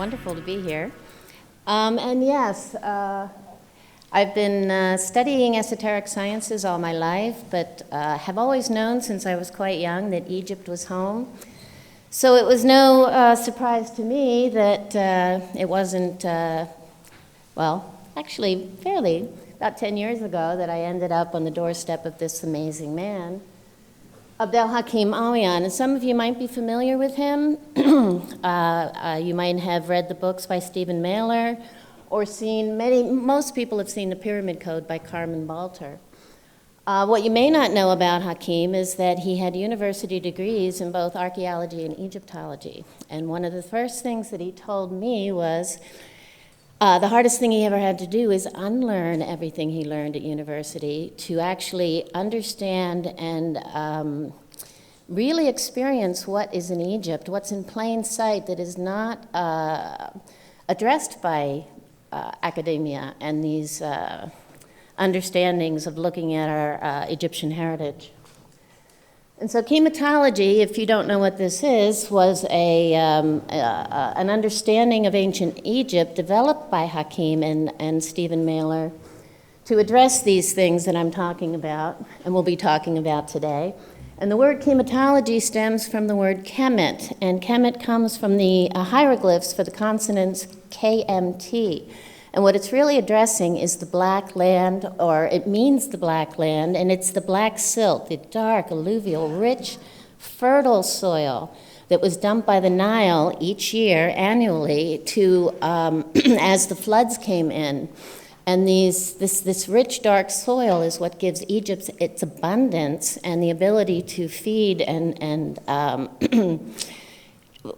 wonderful to be here. And yes, I've been studying esoteric sciences all my life, but have always known since I was quite young that Egypt was home. So it was no surprise to me that it wasn't, well, actually fairly, about 10 years ago that I ended up on the doorstep of this amazing man, Abdel Hakim Awyan. And some of you might be familiar with him. You might have read the books by Stephen Mailer or seen most people have seen The Pyramid Code by Carmen Balter. What you may not know about Hakim is that he had university degrees in both archaeology and Egyptology. And one of the first things that he told me was the hardest thing he ever had to do is unlearn everything he learned at university to actually understand and really experience what is in Egypt, what's in plain sight that is not addressed by academia and these understandings of looking at our Egyptian heritage. And so Kemetology, if you don't know what this is, was an understanding of ancient Egypt developed by Hakim and Stephen Mailer to address these things that I'm talking about and we'll be talking about today. And the word Kemetology stems from the word Kemet, and Kemet comes from the hieroglyphs for the consonants KMT. And what it's really addressing is the black land, or it means the black land, and it's the black silt, the dark, alluvial, rich, fertile soil that was dumped by the Nile each year, annually, to as the floods came in. And this rich, dark soil is what gives Egypt its abundance and the ability to feed and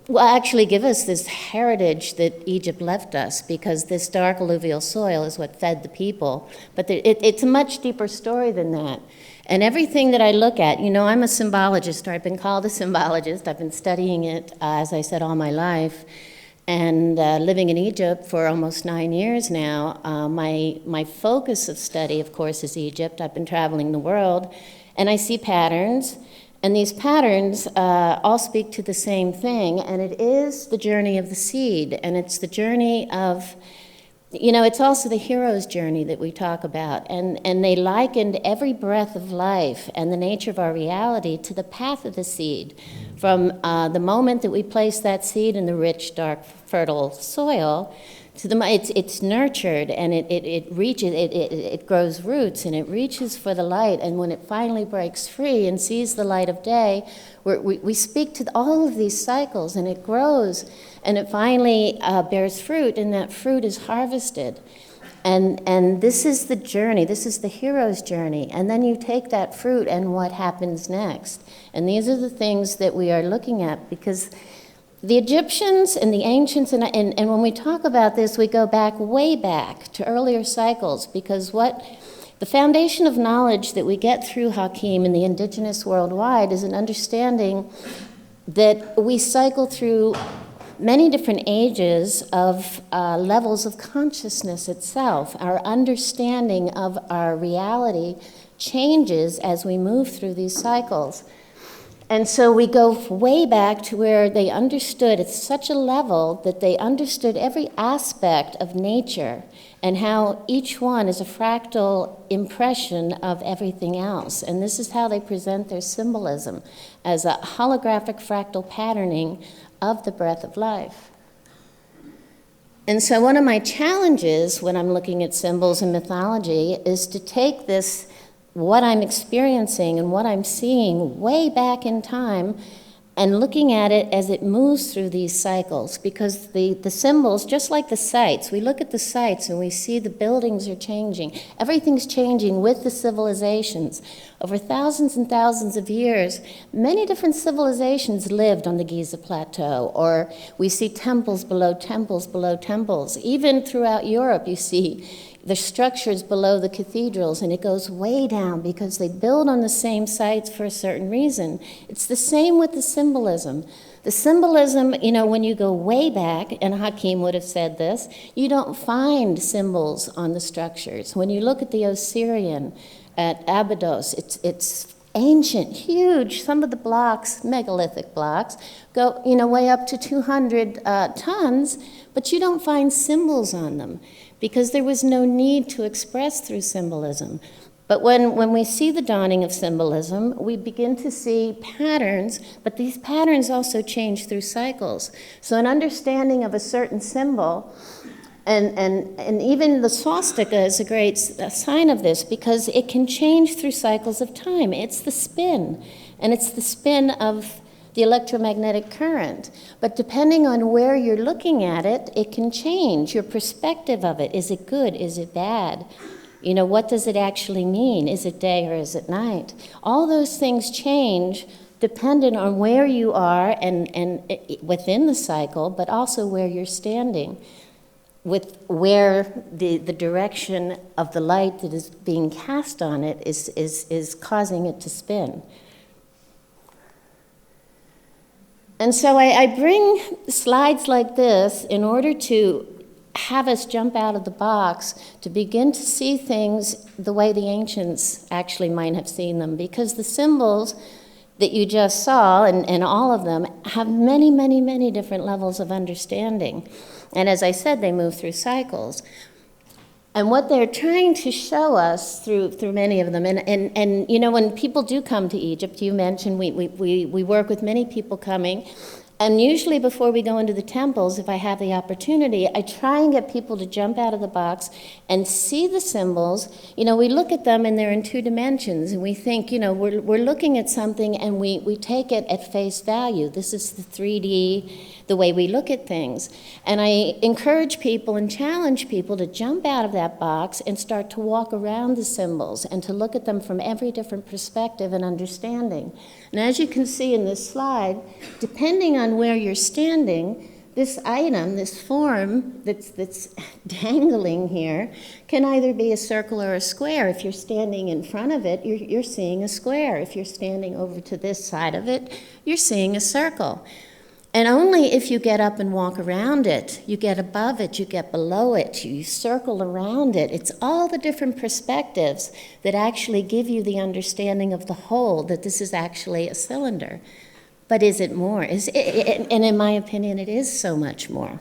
will actually give us this heritage that Egypt left us, because this dark alluvial soil is what fed the people. But it's a much deeper story than that. And everything that I look at, you know, I'm a symbologist, or I've been called a symbologist. I've been studying it, as I said, all my life. And living in Egypt for almost 9 years now, my focus of study, of course, is Egypt. I've been traveling the world, and I see patterns. And these patterns all speak to the same thing, and it is the journey of the seed, and it's the journey of, you know, it's also the hero's journey that we talk about, and they likened every breath of life and the nature of our reality to the path of the seed, from the moment that we place that seed in the rich, dark, fertile soil, to it's nurtured, and it grows roots, and it reaches for the light, and when it finally breaks free and sees the light of day, we speak to all of these cycles, and it grows, and it finally bears fruit, and that fruit is harvested. And this is the journey, this is the hero's journey, and then you take that fruit, and what happens next? And these are the things that we are looking at, because the Egyptians and the ancients, and when we talk about this, we go way back to earlier cycles, because the foundation of knowledge that we get through Hakim and the indigenous worldwide is an understanding that we cycle through many different ages of levels of consciousness itself. Our understanding of our reality changes as we move through these cycles. And so we go way back to where they understood at such a level that they understood every aspect of nature and how each one is a fractal impression of everything else. And this is how they present their symbolism, as a holographic fractal patterning of the breath of life. And so one of my challenges when I'm looking at symbols and mythology is to take this, what I'm experiencing and what I'm seeing way back in time, and looking at it as it moves through these cycles, because the symbols, just like the sites, we look at the sites and we see the buildings are changing. Everything's changing with the civilizations. Over thousands and thousands of years, many different civilizations lived on the Giza plateau, or we see temples below temples below temples. Even throughout Europe, you see the structures below the cathedrals, and it goes way down because they build on the same sites for a certain reason. It's the same with the symbolism. The symbolism, you know, when you go way back, and Hakim would have said this, you don't find symbols on the structures. When you look at the Osirian, at Abydos, it's ancient, huge. Some of the blocks, megalithic blocks, go, way up to 200 tons, but you don't find symbols on them because there was no need to express through symbolism. But when we see the dawning of symbolism, we begin to see patterns, but these patterns also change through cycles. So an understanding of a certain symbol, and even the swastika is a great sign of this because it can change through cycles of time. It's the spin, and it's the spin of the electromagnetic current. But depending on where you're looking at it, it can change your perspective of it. Is it good? Is it bad? What does it actually mean? Is it day or is it night? All those things change dependent on where you are and within the cycle, but also where you're standing, with where the direction of the light that is being cast on it is causing it to spin. And so I bring slides like this in order to have us jump out of the box to begin to see things the way the ancients actually might have seen them, because the symbols that you just saw, and all of them, have many, many, many different levels of understanding. And as I said, they move through cycles. And what they're trying to show us through many of them, and when people do come to Egypt, you mentioned we work with many people coming. And usually before we go into the temples, if I have the opportunity, I try and get people to jump out of the box and see the symbols. We look at them and they're in two dimensions, and we think, we're looking at something and we take it at face value. This is the 3D, the way we look at things. And I encourage people and challenge people to jump out of that box and start to walk around the symbols and to look at them from every different perspective and understanding. And as you can see in this slide, depending on where you're standing, this item, this form that's dangling here, can either be a circle or a square. If you're standing in front of it, you're seeing a square. If you're standing over to this side of it, you're seeing a circle. And only if you get up and walk around it, you get above it, you get below it, you circle around it. It's all the different perspectives that actually give you the understanding of the whole, that this is actually a cylinder. But is it more? And in my opinion, it is so much more.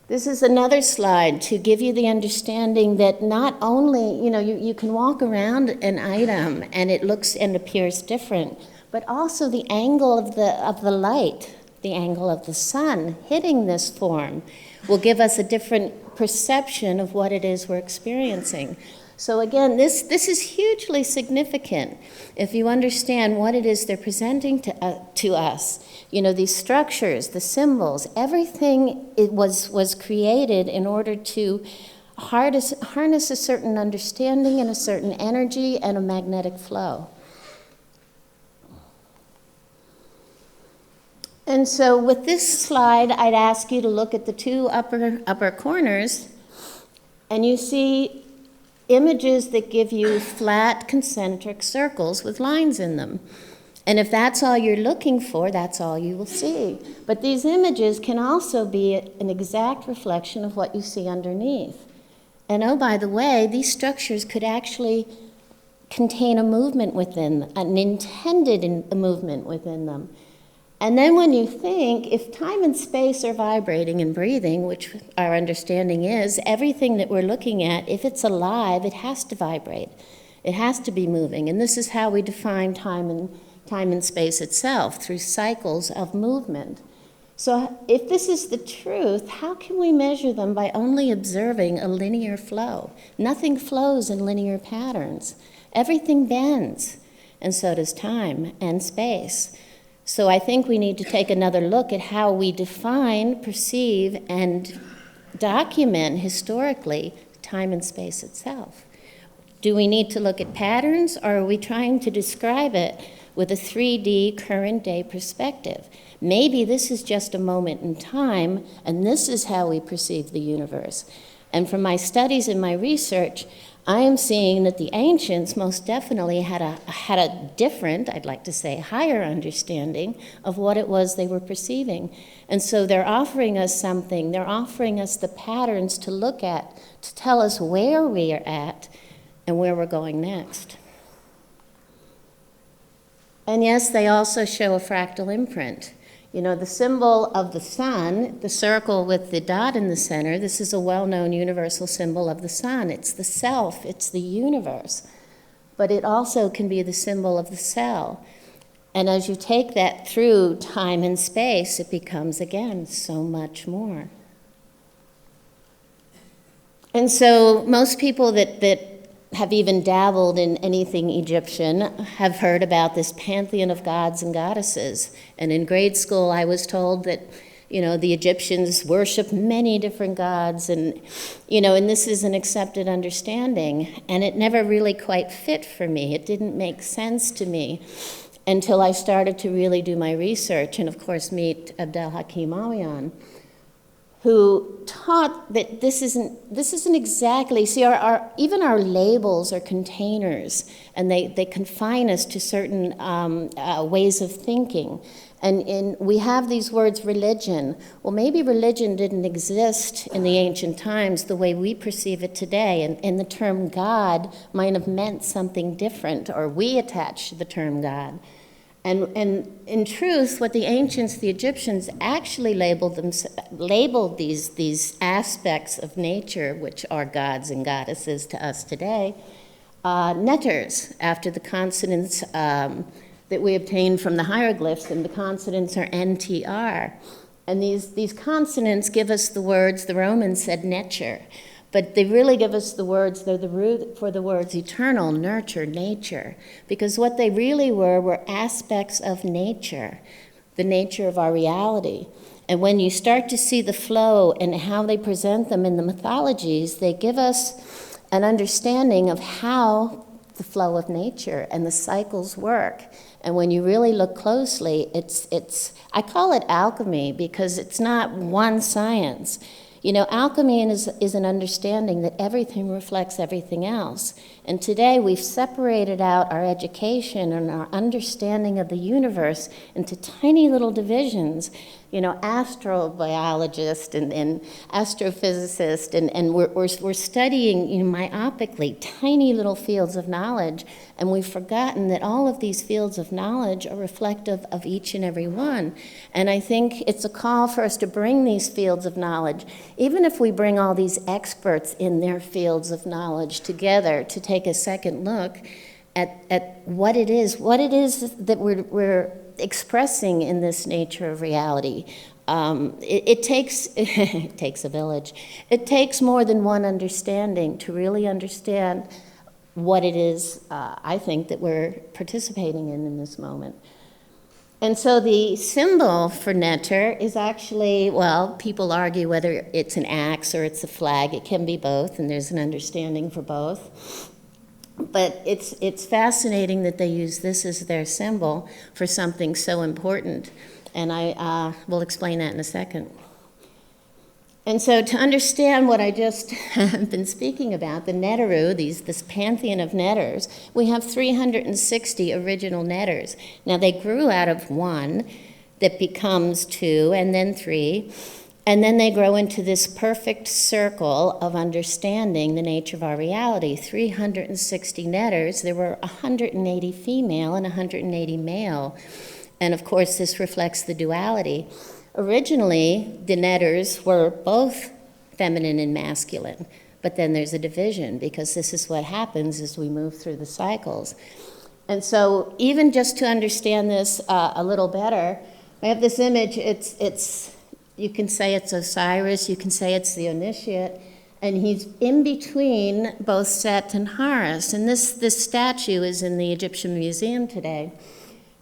This is another slide to give you the understanding that not only, you can walk around an item and it looks and appears different, but also the angle of the light, the angle of the sun hitting this form will give us a different perception of what it is we're experiencing. So again, this is hugely significant if you understand what it is they're presenting to us. These structures, the symbols, everything was created in order to harness a certain understanding and a certain energy and a magnetic flow. And so with this slide, I'd ask you to look at the two upper corners, and you see images that give you flat concentric circles with lines in them. And if that's all you're looking for, that's all you will see. But these images can also be an exact reflection of what you see underneath. And oh, by the way, these structures could actually contain a movement within them, an intended movement within them. And then when you think, if time and space are vibrating and breathing, which our understanding is, everything that we're looking at, if it's alive, it has to vibrate. It has to be moving. And this is how we define time and space itself, through cycles of movement. So if this is the truth, how can we measure them by only observing a linear flow? Nothing flows in linear patterns. Everything bends, and so does time and space. So I think we need to take another look at how we define, perceive, and document historically time and space itself. Do we need to look at patterns, or are we trying to describe it with a 3D current day perspective? Maybe this is just a moment in time, and this is how we perceive the universe. And from my studies and my research, I am seeing that the ancients most definitely had a different, I'd like to say, higher understanding of what it was they were perceiving. And so they're offering us something. They're offering us the patterns to look at, to tell us where we are at and where we're going next. And yes, they also show a fractal imprint. You know, the symbol of the sun, the circle with the dot in the center, this is a well-known universal symbol of the sun. It's the self, it's the universe. But it also can be the symbol of the cell. And as you take that through time and space, it becomes, again, so much more. And so most people that have even dabbled in anything Egyptian have heard about this pantheon of gods and goddesses. And in grade school, I was told that, you know, the Egyptians worship many different gods, and, you know, and this is an accepted understanding. And it never really quite fit for me. It didn't make sense to me until I started to really do my research and, of course, meet Abdel Hakim Awyan, who taught that this isn't exactly, see, even our labels are containers, and they confine us to certain ways of thinking. And we have these words, religion. Well, maybe religion didn't exist in the ancient times the way we perceive it today, and the term God might have meant something different, or we attach to the term God. And in truth, what the ancients, the Egyptians, actually labeled these aspects of nature, which are gods and goddesses to us today, netters, after the consonants that we obtained from the hieroglyphs, and the consonants are NTR. And these consonants give us the words, the Romans said nature, but they really give us the words, they're the root for the words eternal, nurture, nature, because what they really were aspects of nature, the nature of our reality. And when you start to see the flow and how they present them in the mythologies, they give us an understanding of how the flow of nature and the cycles work. And when you really look closely, it's I call it alchemy because it's not one science. You know, alchemy is an understanding that everything reflects everything else. And today we've separated out our education and our understanding of the universe into tiny little divisions. You know, astrobiologist and astrophysicist, and we're studying, you know, myopically tiny little fields of knowledge, and we've forgotten that all of these fields of knowledge are reflective of each and every one. And I think it's a call for us to bring these fields of knowledge, even if we bring all these experts in their fields of knowledge together, to take a second look at what it is that we're expressing in this nature of reality. It takes a village. It takes more than one understanding to really understand what it is, I think, that we're participating in this moment. And so the symbol for Neter is actually, well, people argue whether it's an axe or it's a flag. It can be both, and there's an understanding for both. But it's fascinating that they use this as their symbol for something so important, and I will explain that in a second. And so to understand what I just have been speaking about, the Neteru, this pantheon of netters, we have 360 original netters. Now they grew out of one that becomes two and then three, and then they grow into this perfect circle of understanding the nature of our reality. 360 netters, there were 180 female and 180 male. And of course, this reflects the duality. Originally, the netters were both feminine and masculine, but then there's a division because this is what happens as we move through the cycles. And so even just to understand this a little better, I have this image, it's you can say it's Osiris, you can say it's the Initiate, and he's in between both Set and Horus. And this statue is in the Egyptian Museum today.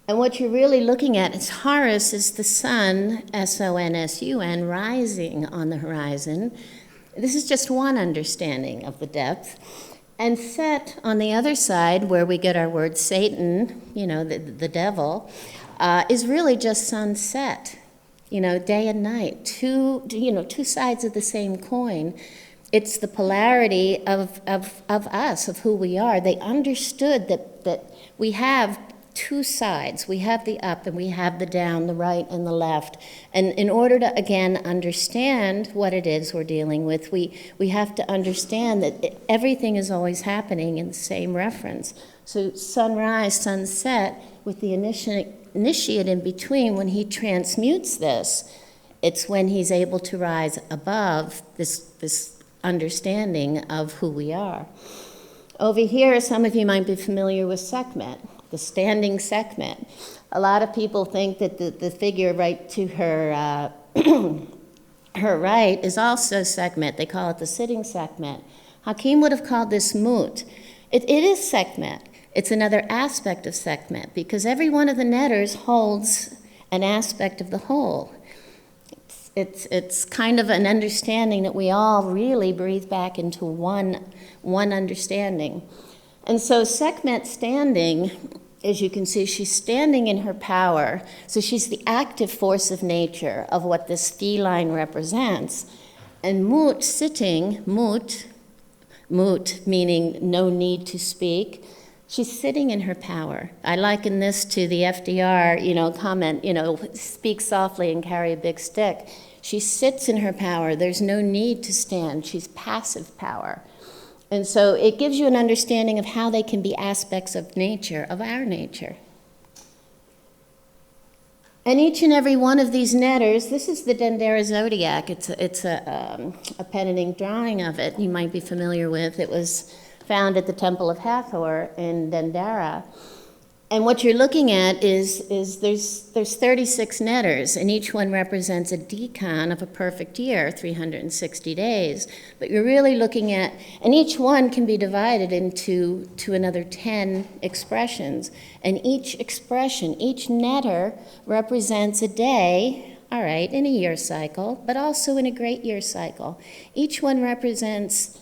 And what you're really looking at is Horus is the sun, S-O-N-S-U-N, rising on the horizon. This is just one understanding of the depth. And Set, on the other side, where we get our word Satan, you know, the devil, is really just sunset. You know, day and night, two sides of the same coin. It's the polarity of us, of who we are. They understood that we have two sides. We have the up and we have the down, the right and the left. And in order to, again, understand what it is we're dealing with, we have to understand that everything is always happening in the same reference. So sunrise, sunset, with the initiate in between, when he transmutes this, it's when he's able to rise above this understanding of who we are. Over here, some of you might be familiar with Sekhmet, the standing Sekhmet. A lot of people think that the figure right to her, her right is also Sekhmet. They call it the sitting Sekhmet. Hakim would have called this Mut. It is Sekhmet. It's another aspect of Sekhmet, because every one of the netters holds an aspect of the whole. It's kind of an understanding that we all really breathe back into one understanding. And so Sekhmet standing, as you can see, she's standing in her power. So she's the active force of nature of what this feline represents. And Mut sitting, Mut meaning no need to speak, she's sitting in her power. I liken this to the FDR, comment, speak softly and carry a big stick. She sits in her power. There's no need to stand. She's passive power. And so it gives you an understanding of how they can be aspects of nature, of our nature. And each and every one of these netters, this is the Dendera zodiac. It's a pen and ink drawing of it you might be familiar with. It was found at the Temple of Hathor in Dendera. And what you're looking at is there's 36 netters, and each one represents a decan of a perfect year, 360 days. But you're really looking at, and each one can be divided into another 10 expressions. And each expression, each netter represents a day, all right, in a year cycle, but also in a great year cycle. Each one represents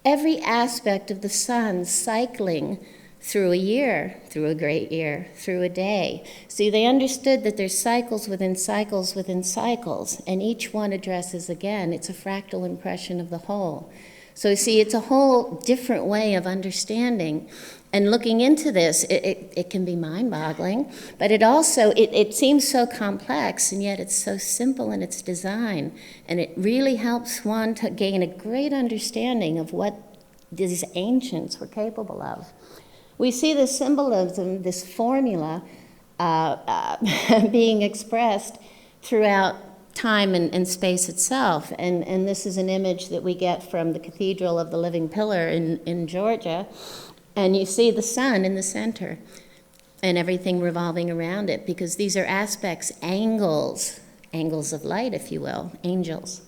every aspect of the sun cycling through a year, through a great year, through a day. See, they understood that there's cycles within cycles within cycles, and each one addresses, again, it's a fractal impression of the whole. So you see, it's a whole different way of understanding. And looking into this, it can be mind-boggling, but it seems so complex, and yet it's so simple in its design. And it really helps one to gain a great understanding of what these ancients were capable of. We see this symbolism, this formula, being expressed throughout time and space itself. And this is an image that we get from the Cathedral of the Living Pillar in Georgia. And you see the sun in the center and everything revolving around it, because these are aspects, angles of light, if you will, angels.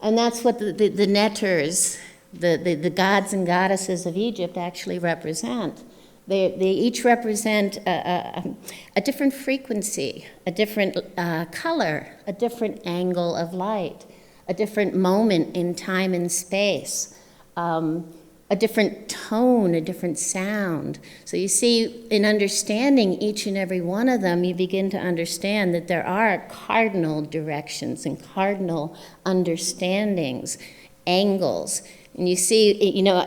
And that's what the netters, the gods and goddesses of Egypt actually represent. They each represent a different frequency, a different color, a different angle of light, a different moment in time and space, a different tone, a different sound. So you see, in understanding each and every one of them, you begin to understand that there are cardinal directions and cardinal understandings, angles. And you see,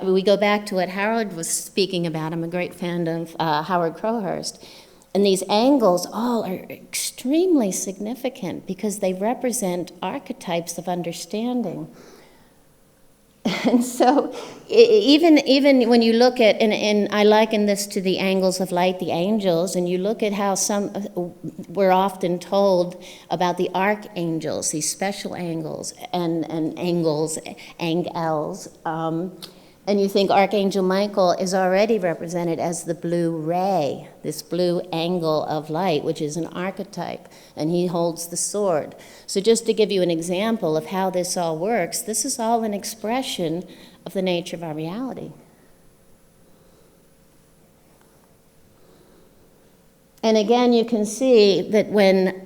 we go back to what Howard was speaking about. I'm a great fan of Howard Crowhurst. And these angles all are extremely significant because they represent archetypes of understanding. And so even when you look at, and I liken this to the angles of light, the angels, and you look at how we're often told about the archangels, these special angles and angles, and you think Archangel Michael is already represented as the blue ray, this blue angle of light, which is an archetype, and he holds the sword. So just to give you an example of how this all works, this is all an expression of the nature of our reality. And again, you can see that when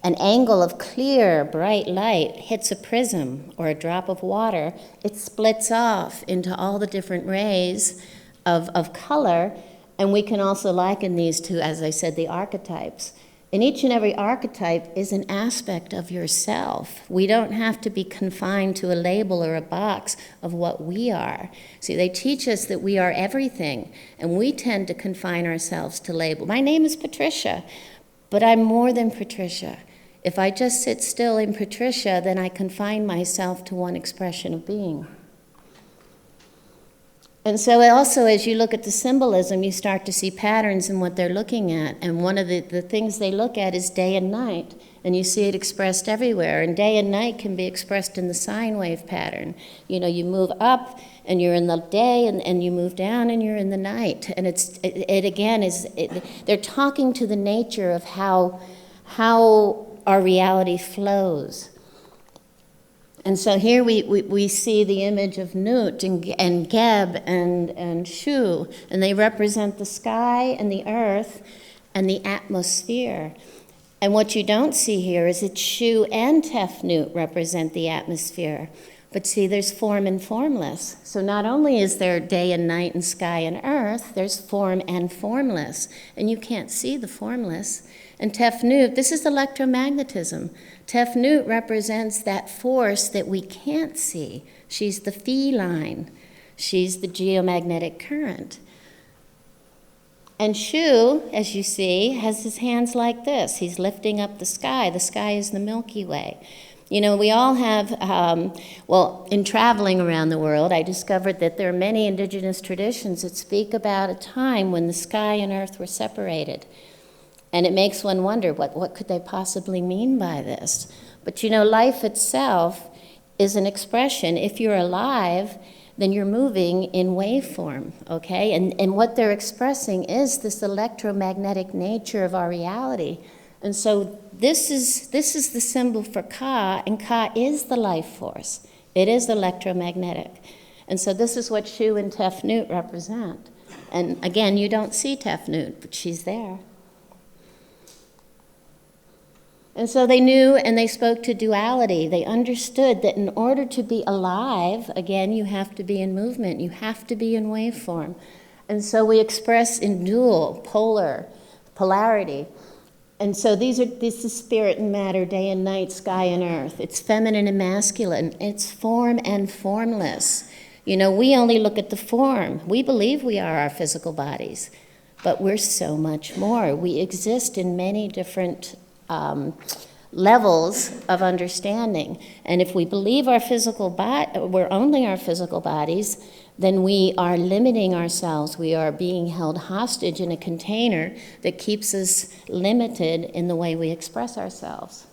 an angle of clear, bright light hits a prism or a drop of water, it splits off into all the different rays of color, and we can also liken these to, as I said, the archetypes. And each and every archetype is an aspect of yourself. We don't have to be confined to a label or a box of what we are. See, they teach us that we are everything, and we tend to confine ourselves to label. My name is Patricia, but I'm more than Patricia. If I just sit still in Patricia, then I confine myself to one expression of being. And so also, as you look at the symbolism, you start to see patterns in what they're looking at. And one of the things they look at is day and night. And you see it expressed everywhere. And day and night can be expressed in the sine wave pattern. You know, you move up and you're in the day, and you move down and you're in the night. And they're talking to the nature of how our reality flows. And so here we see the image of Nut and Geb and Shu, and they represent the sky and the earth and the atmosphere. And what you don't see here is that Shu and Tefnut represent the atmosphere. But see, there's form and formless. So not only is there day and night and sky and earth, there's form and formless. And you can't see the formless. And Tefnut, this is electromagnetism. Tefnut represents that force that we can't see. She's the feline. She's the geomagnetic current. And Shu, as you see, has his hands like this. He's lifting up the sky. The sky is the Milky Way. You know, we all have, in traveling around the world, I discovered that there are many indigenous traditions that speak about a time when the sky and earth were separated. And it makes one wonder, what could they possibly mean by this? But you know, life itself is an expression. If you're alive, then you're moving in waveform, okay? And what they're expressing is this electromagnetic nature of our reality. And so this is the symbol for Ka, and Ka is the life force. It is electromagnetic. And so this is what Shu and Tefnut represent. And again, you don't see Tefnut, but she's there. And so they knew, and they spoke to duality. They understood that in order to be alive, again, you have to be in movement. You have to be in waveform. And so we express in dual, polarity. And so this is spirit and matter, day and night, sky and earth. It's feminine and masculine. It's form and formless. You know, we only look at the form. We believe we are our physical bodies, but we're so much more. We exist in many different levels of understanding. And if we believe we're only our physical bodies, then we are limiting ourselves. We are being held hostage in a container that keeps us limited in the way we express ourselves.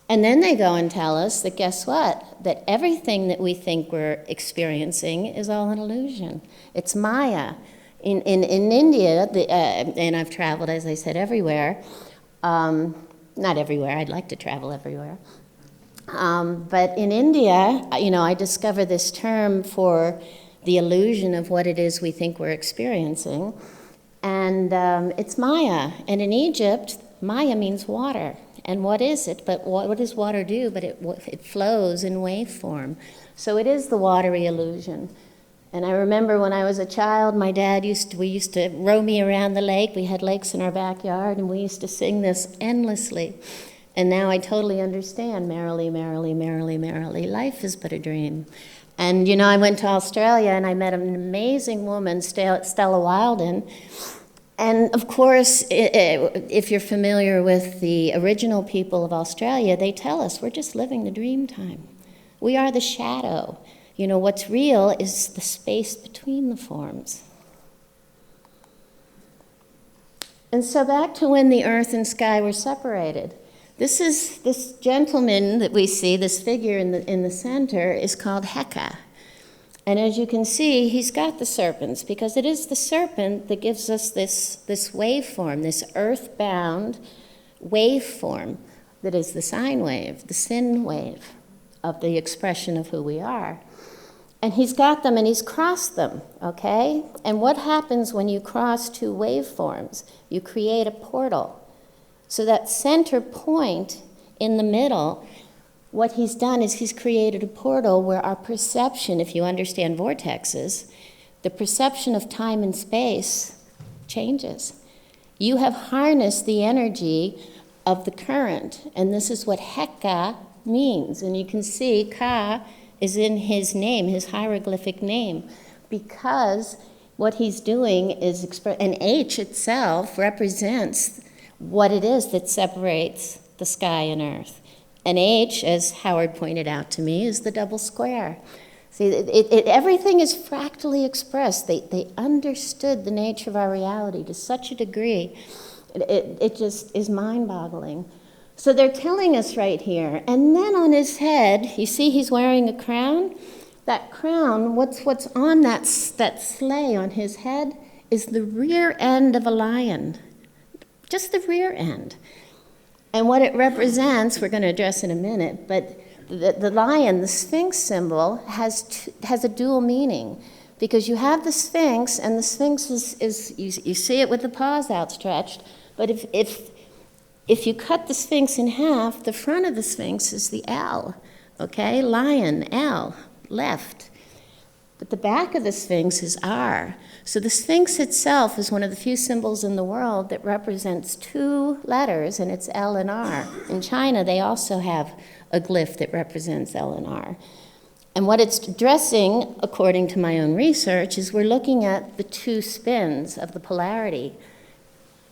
And then they go and tell us that, guess what? That everything that we think we're experiencing is all an illusion. It's Maya. In India, and I've traveled, as I said, everywhere. Not everywhere, I'd like to travel everywhere. But in India, you know, I discovered this term for the illusion of what it is we think we're experiencing. And it's Maya. And in Egypt, Maya means water. And what is it? But what does water do? But it flows in waveform. So it is the watery illusion. And I remember when I was a child, my dad we used to row me around the lake. We had lakes in our backyard, and we used to sing this endlessly. And now I totally understand, merrily, merrily, merrily, merrily, life is but a dream. And, you know, I went to Australia, and I met an amazing woman, Stella Wilden. And, of course, if you're familiar with the original people of Australia, they tell us we're just living the dream time. We are the shadow. You know, what's real is the space between the forms. And so back to when the earth and sky were separated. This gentleman that we see, this figure in the center, is called Heka. And as you can see, he's got the serpents, because it is the serpent that gives us this waveform, this earthbound waveform that is the sine wave, the sin wave of the expression of who we are. And he's got them and he's crossed them, okay? And what happens when you cross two waveforms? You create a portal. So that center point in the middle, what he's done is he's created a portal where our perception, if you understand vortexes, the perception of time and space changes. You have harnessed the energy of the current, and this is what Heka means. And you can see Ka is in his name, his hieroglyphic name, because what he's doing is and H itself represents what it is that separates the sky and earth. And H, as Howard pointed out to me, is the double square. See, everything is fractally expressed. They understood the nature of our reality to such a degree, it just is mind-boggling. So they're telling us right here. And then on his head, you see he's wearing a crown? That crown, what's on that sleigh on his head is the rear end of a lion. Just the rear end. And what it represents, we're going to address in a minute, but the lion, the Sphinx symbol, has a dual meaning. Because you have the Sphinx, and the Sphinx is you see it with the paws outstretched, but if you cut the Sphinx in half, the front of the Sphinx is the L, okay? Lion, L, left. But the back of the Sphinx is R. So the Sphinx itself is one of the few symbols in the world that represents two letters, and it's L and R. In China, they also have a glyph that represents L and R. And what it's addressing, according to my own research, is we're looking at the two spins of the polarity.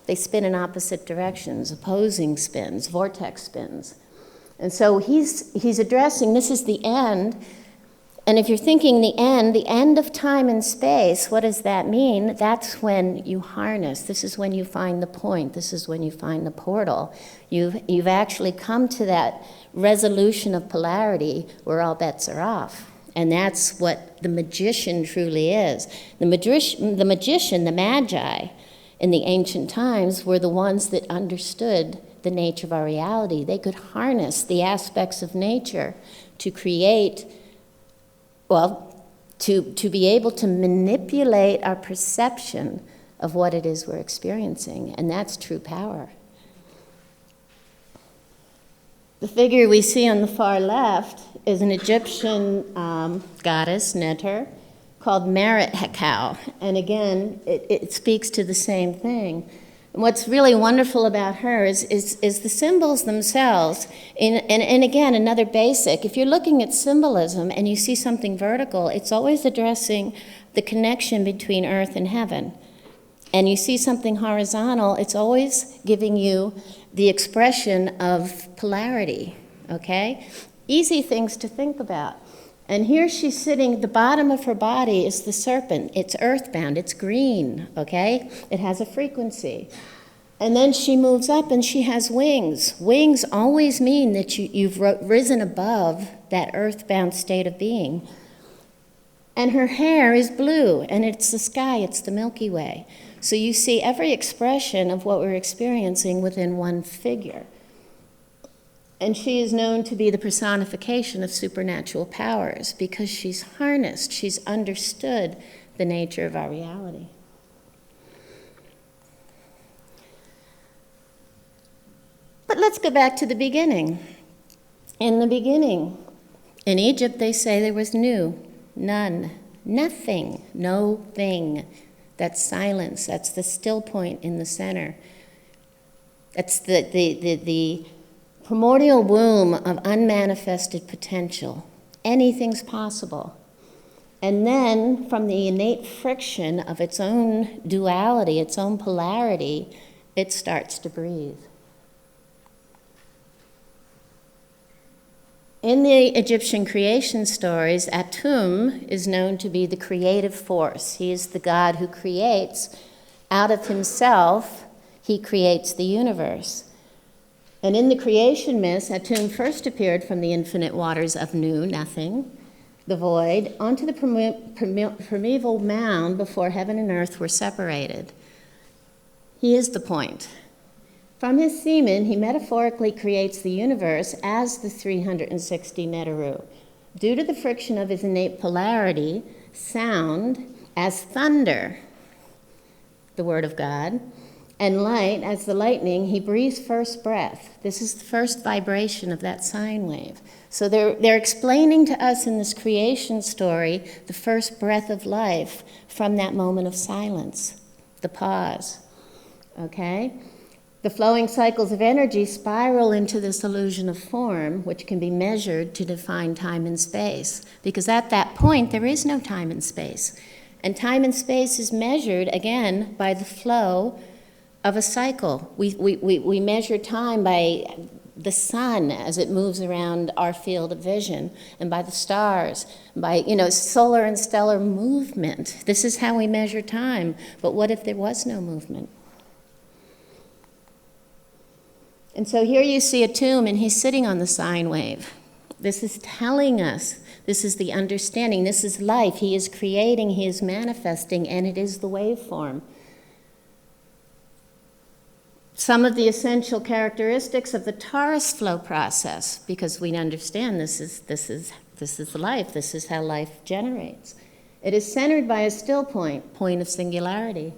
They spin in opposite directions, opposing spins, vortex spins. And so he's addressing, this is the end. And if you're thinking the end of time and space, what does that mean? That's when you harness. This is when you find the point. This is when you find the portal. You've actually come to that resolution of polarity where all bets are off. And that's what the magician truly is. The magician, the magi, in the ancient times were the ones that understood the nature of our reality. They could harness the aspects of nature to create, to be able to manipulate our perception of what it is we're experiencing, and that's true power. The figure we see on the far left is an Egyptian goddess, Neter, called Merit Hekau, and again, it speaks to the same thing. And what's really wonderful about her is the symbols themselves. And again, another basic, if you're looking at symbolism and you see something vertical, it's always addressing the connection between earth and heaven. And you see something horizontal, it's always giving you the expression of polarity, okay? Easy things to think about. And here she's sitting, at the bottom of her body is the serpent. It's earthbound, it's green, okay? It has a frequency. And then she moves up and she has wings. Wings always mean that you've risen above that earthbound state of being. And her hair is blue, and it's the sky, it's the Milky Way. So you see every expression of what we're experiencing within one figure. And she is known to be the personification of supernatural powers because she's harnessed, she's understood the nature of our reality. But let's go back to the beginning. In the beginning, in Egypt, they say there was nu, none, nothing, no thing. That's silence, that's the still point in the center. That's the primordial womb of unmanifested potential. Anything's possible. And then, from the innate friction of its own duality, its own polarity, it starts to breathe. In the Egyptian creation stories, Atum is known to be the creative force. He is the God who creates. Out of himself, he creates the universe. And in the creation myths, Atum first appeared from the infinite waters of Nu, nothing, the void, onto the primeval mound before heaven and earth were separated. He is the point. From his semen, he metaphorically creates the universe as the 360 Neteru. Due to the friction of his innate polarity, sound as thunder, the word of God, and light as the lightning, he breathes first breath. This is the first vibration of that sine wave. So they're explaining to us in this creation story the first breath of life from that moment of silence, the pause, okay? The flowing cycles of energy spiral into this illusion of form, which can be measured to define time and space, because at that point, there is no time and space. And time and space is measured, again, by the flow of a cycle. We measure time by the sun as it moves around our field of vision, and by the stars, by, solar and stellar movement. This is how we measure time. But what if there was no movement? And so here you see a tomb, and he's sitting on the sine wave. This is telling us, this is the understanding, this is life. He is creating, he is manifesting, and it is the waveform. Some of the essential characteristics of the torus flow process, because we understand this is life, this is how life generates. It is centered by a still point of singularity,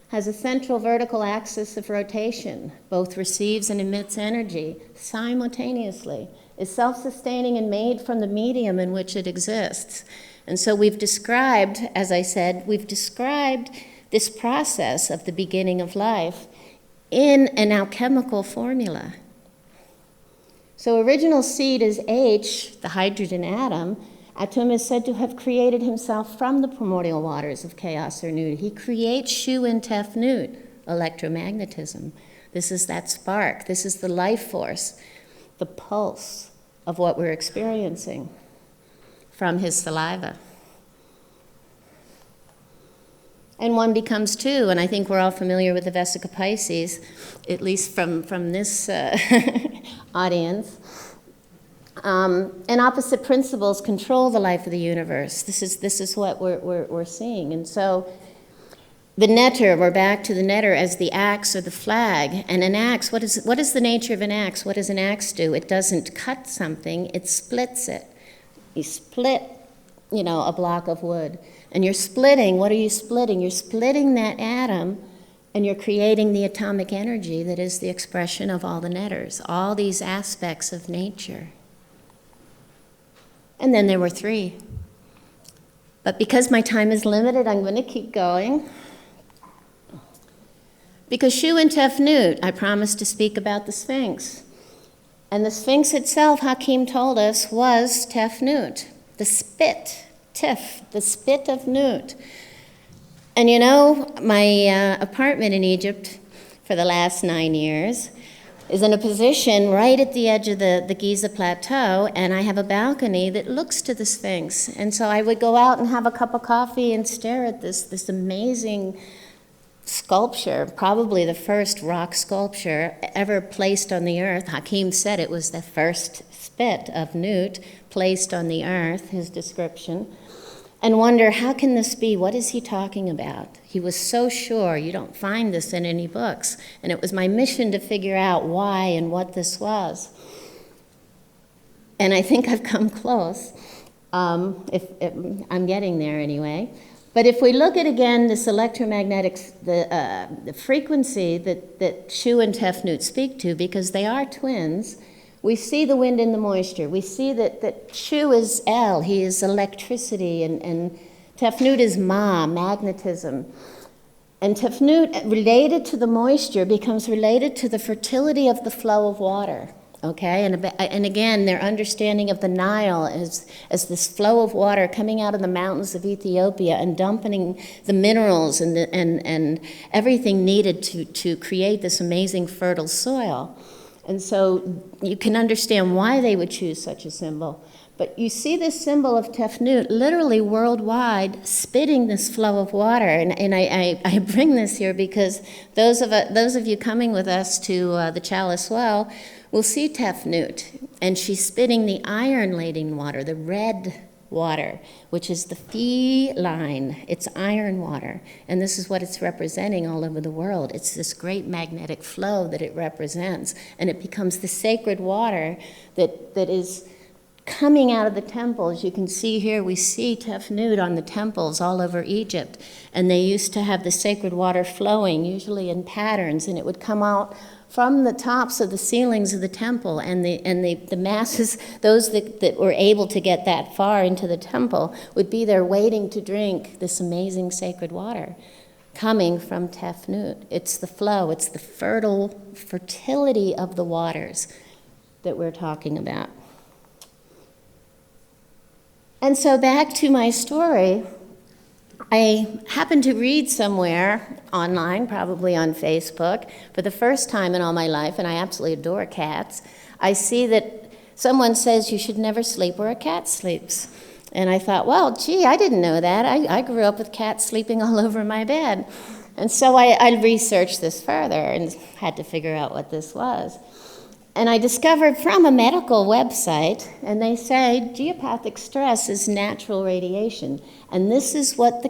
has a central vertical axis of rotation, both receives and emits energy simultaneously, is self-sustaining and made from the medium in which it exists. And so we've described, as I said, we've described this process of the beginning of life in an alchemical formula. So original seed is H, the hydrogen atom. Atum is said to have created himself from the primordial waters of chaos or Nut. He creates Shu and Tefnut, electromagnetism. This is that spark. This is the life force, the pulse of what we're experiencing from his saliva. And one becomes two, and I think we're all familiar with the Vesica Pisces, at least from this audience. And opposite principles control the life of the universe. This is what we're seeing. And so the netter, we're back to the netter as the axe or the flag. And an axe, what is the nature of an axe? What does an axe do? It doesn't cut something, it splits it. You split, a block of wood. And you're splitting, what are you splitting? You're splitting that atom, and you're creating the atomic energy that is the expression of all the netters, all these aspects of nature. And then there were three. But because my time is limited, I'm going to keep going. Because Shu and Tefnut, I promised to speak about the Sphinx. And the Sphinx itself, Hakim told us, was Tefnut, the spit. Tif, the spit of Nut. And my apartment in Egypt for the last 9 years is in a position right at the edge of the Giza plateau, and I have a balcony that looks to the Sphinx. And so I would go out and have a cup of coffee and stare at this amazing sculpture, probably the first rock sculpture ever placed on the earth. Hakim said it was the first spit of Nut placed on the earth, his description, and wonder, how can this be? What is he talking about? He was so sure. You don't find this in any books. And it was my mission to figure out why and what this was. And I think I've come close. If I'm getting there anyway. But if we look at, again, this electromagnetic, the frequency that Shu and Tefnut speak to, because they are twins, we see the wind and the moisture. We see that Shu is El, he is electricity, and Tefnut is Ma, magnetism. And Tefnut, related to the moisture, becomes related to the fertility of the flow of water. Okay, and again, their understanding of the Nile as this flow of water coming out of the mountains of Ethiopia and dumping the minerals and everything needed to create this amazing fertile soil. And so you can understand why they would choose such a symbol. But you see this symbol of Tefnut literally worldwide spitting this flow of water. And I bring this here because those of you coming with us to the Chalice Well will see Tefnut. And she's spitting the iron-laden water, the red water, which is the Phi line. It's iron water. And this is what it's representing all over the world. It's this great magnetic flow that it represents. And it becomes the sacred water that is coming out of the temples. You can see here, we see Tefnut on the temples all over Egypt. And they used to have the sacred water flowing, usually in patterns, and it would come out from the tops of the ceilings of the temple, and the masses, those that were able to get that far into the temple, would be there waiting to drink this amazing sacred water. coming from Tefnut. It's the flow, it's the fertility of the waters that we're talking about. And so back to my story, I happened to read somewhere online, probably on Facebook, for the first time in all my life, and I absolutely adore cats, I see that someone says you should never sleep where a cat sleeps. And I thought, well, gee, I didn't know that. I grew up with cats sleeping all over my bed. And so I researched this further and had to figure out what this was. And I discovered from a medical website, and they say geopathic stress is natural radiation. And this is what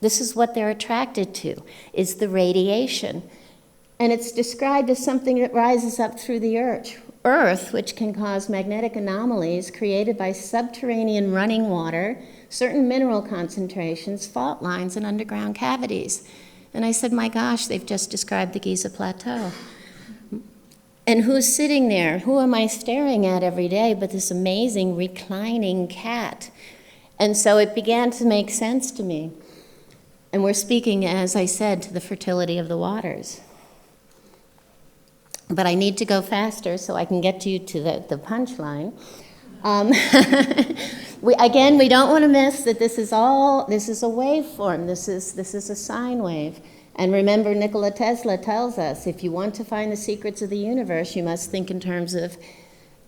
this is what they're attracted to, is the radiation. And it's described as something that rises up through the earth, which can cause magnetic anomalies created by subterranean running water, certain mineral concentrations, fault lines, and underground cavities. And I said, my gosh, they've just described the Giza plateau. And who's sitting there? Who am I staring at every day but this amazing reclining cat? And so it began to make sense to me. And we're speaking, as I said, to the fertility of the waters. But I need to go faster so I can get you to the punchline. We don't want to miss that this is a waveform. This is a sine wave. And remember, Nikola Tesla tells us, if you want to find the secrets of the universe, you must think in terms of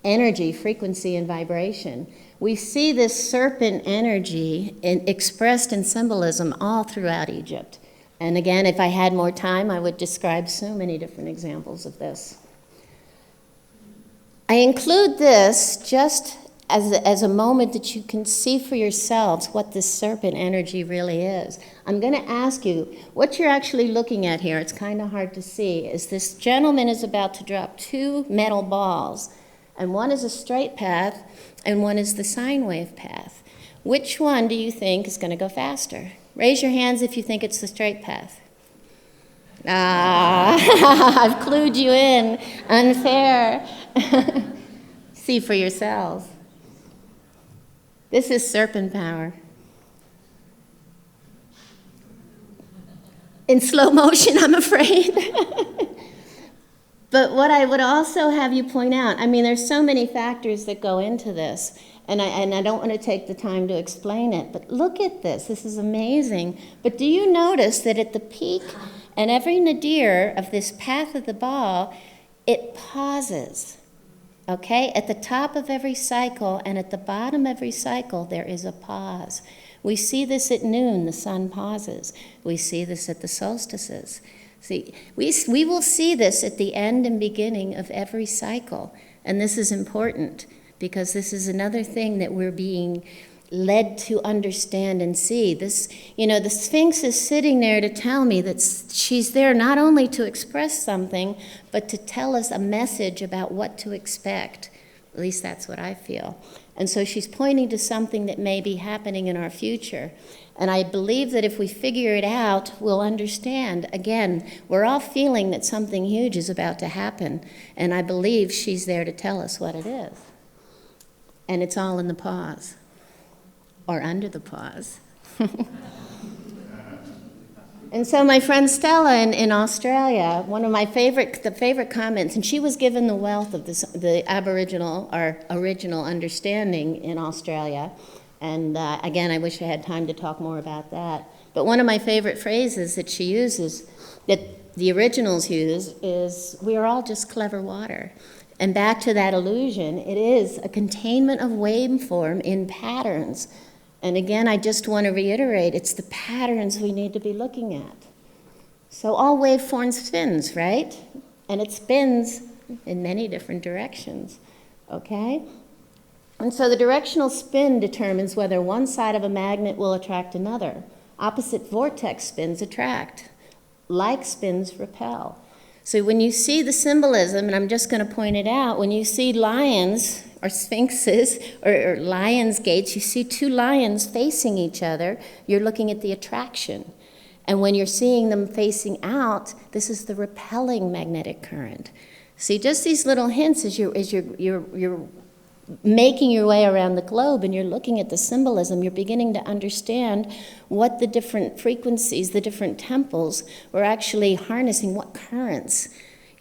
energy, frequency, and vibration. We see this serpent energy expressed in symbolism all throughout Egypt. And again, if I had more time, I would describe so many different examples of this. I include this just as a moment that you can see for yourselves what this serpent energy really is. I'm going to ask you, what you're actually looking at here, it's kind of hard to see, is this gentleman is about to drop two metal balls, and one is a straight path, and one is the sine wave path. Which one do you think is going to go faster? Raise your hands if you think it's the straight path. I've clued you in. Unfair. See for yourselves. This is serpent power. In slow motion, I'm afraid. But what I would also have you point out, there's so many factors that go into this, and I don't want to take the time to explain it, but look at this. This is amazing. But do you notice that at the peak and every nadir of this path of the ball, it pauses? Okay, at the top of every cycle and at the bottom of every cycle, there is a pause. We see this at noon, the sun pauses. We see this at the solstices. See, we will see this at the end and beginning of every cycle. And this is important because this is another thing that we're being led to understand and see. This, the Sphinx is sitting there to tell me that she's there not only to express something, but to tell us a message about what to expect. At least that's what I feel. And so she's pointing to something that may be happening in our future. And I believe that if we figure it out, we'll understand. Again, we're all feeling that something huge is about to happen. And I believe she's there to tell us what it is. And it's all in the pause. Or under the pause. And so my friend Stella in Australia, one of my favorite comments, and she was given the wealth of the Aboriginal or original understanding in Australia. And again, I wish I had time to talk more about that. But one of my favorite phrases that she uses, that the originals use, is, we are all just clever water. And back to that illusion, it is a containment of waveform in patterns. And again, I just want to reiterate, it's the patterns we need to be looking at. So all waveform spins, right? And it spins in many different directions, okay? And so the directional spin determines whether one side of a magnet will attract another. Opposite vortex spins attract. Like spins repel. So when you see the symbolism, and I'm just going to point it out, when you see lions or sphinxes or lions' gates, you see two lions facing each other, you're looking at the attraction. And when you're seeing them facing out, this is the repelling magnetic current. See, just these little hints as you're making your way around the globe and you're looking at the symbolism, you're beginning to understand what the different frequencies, the different temples were actually harnessing, what currents,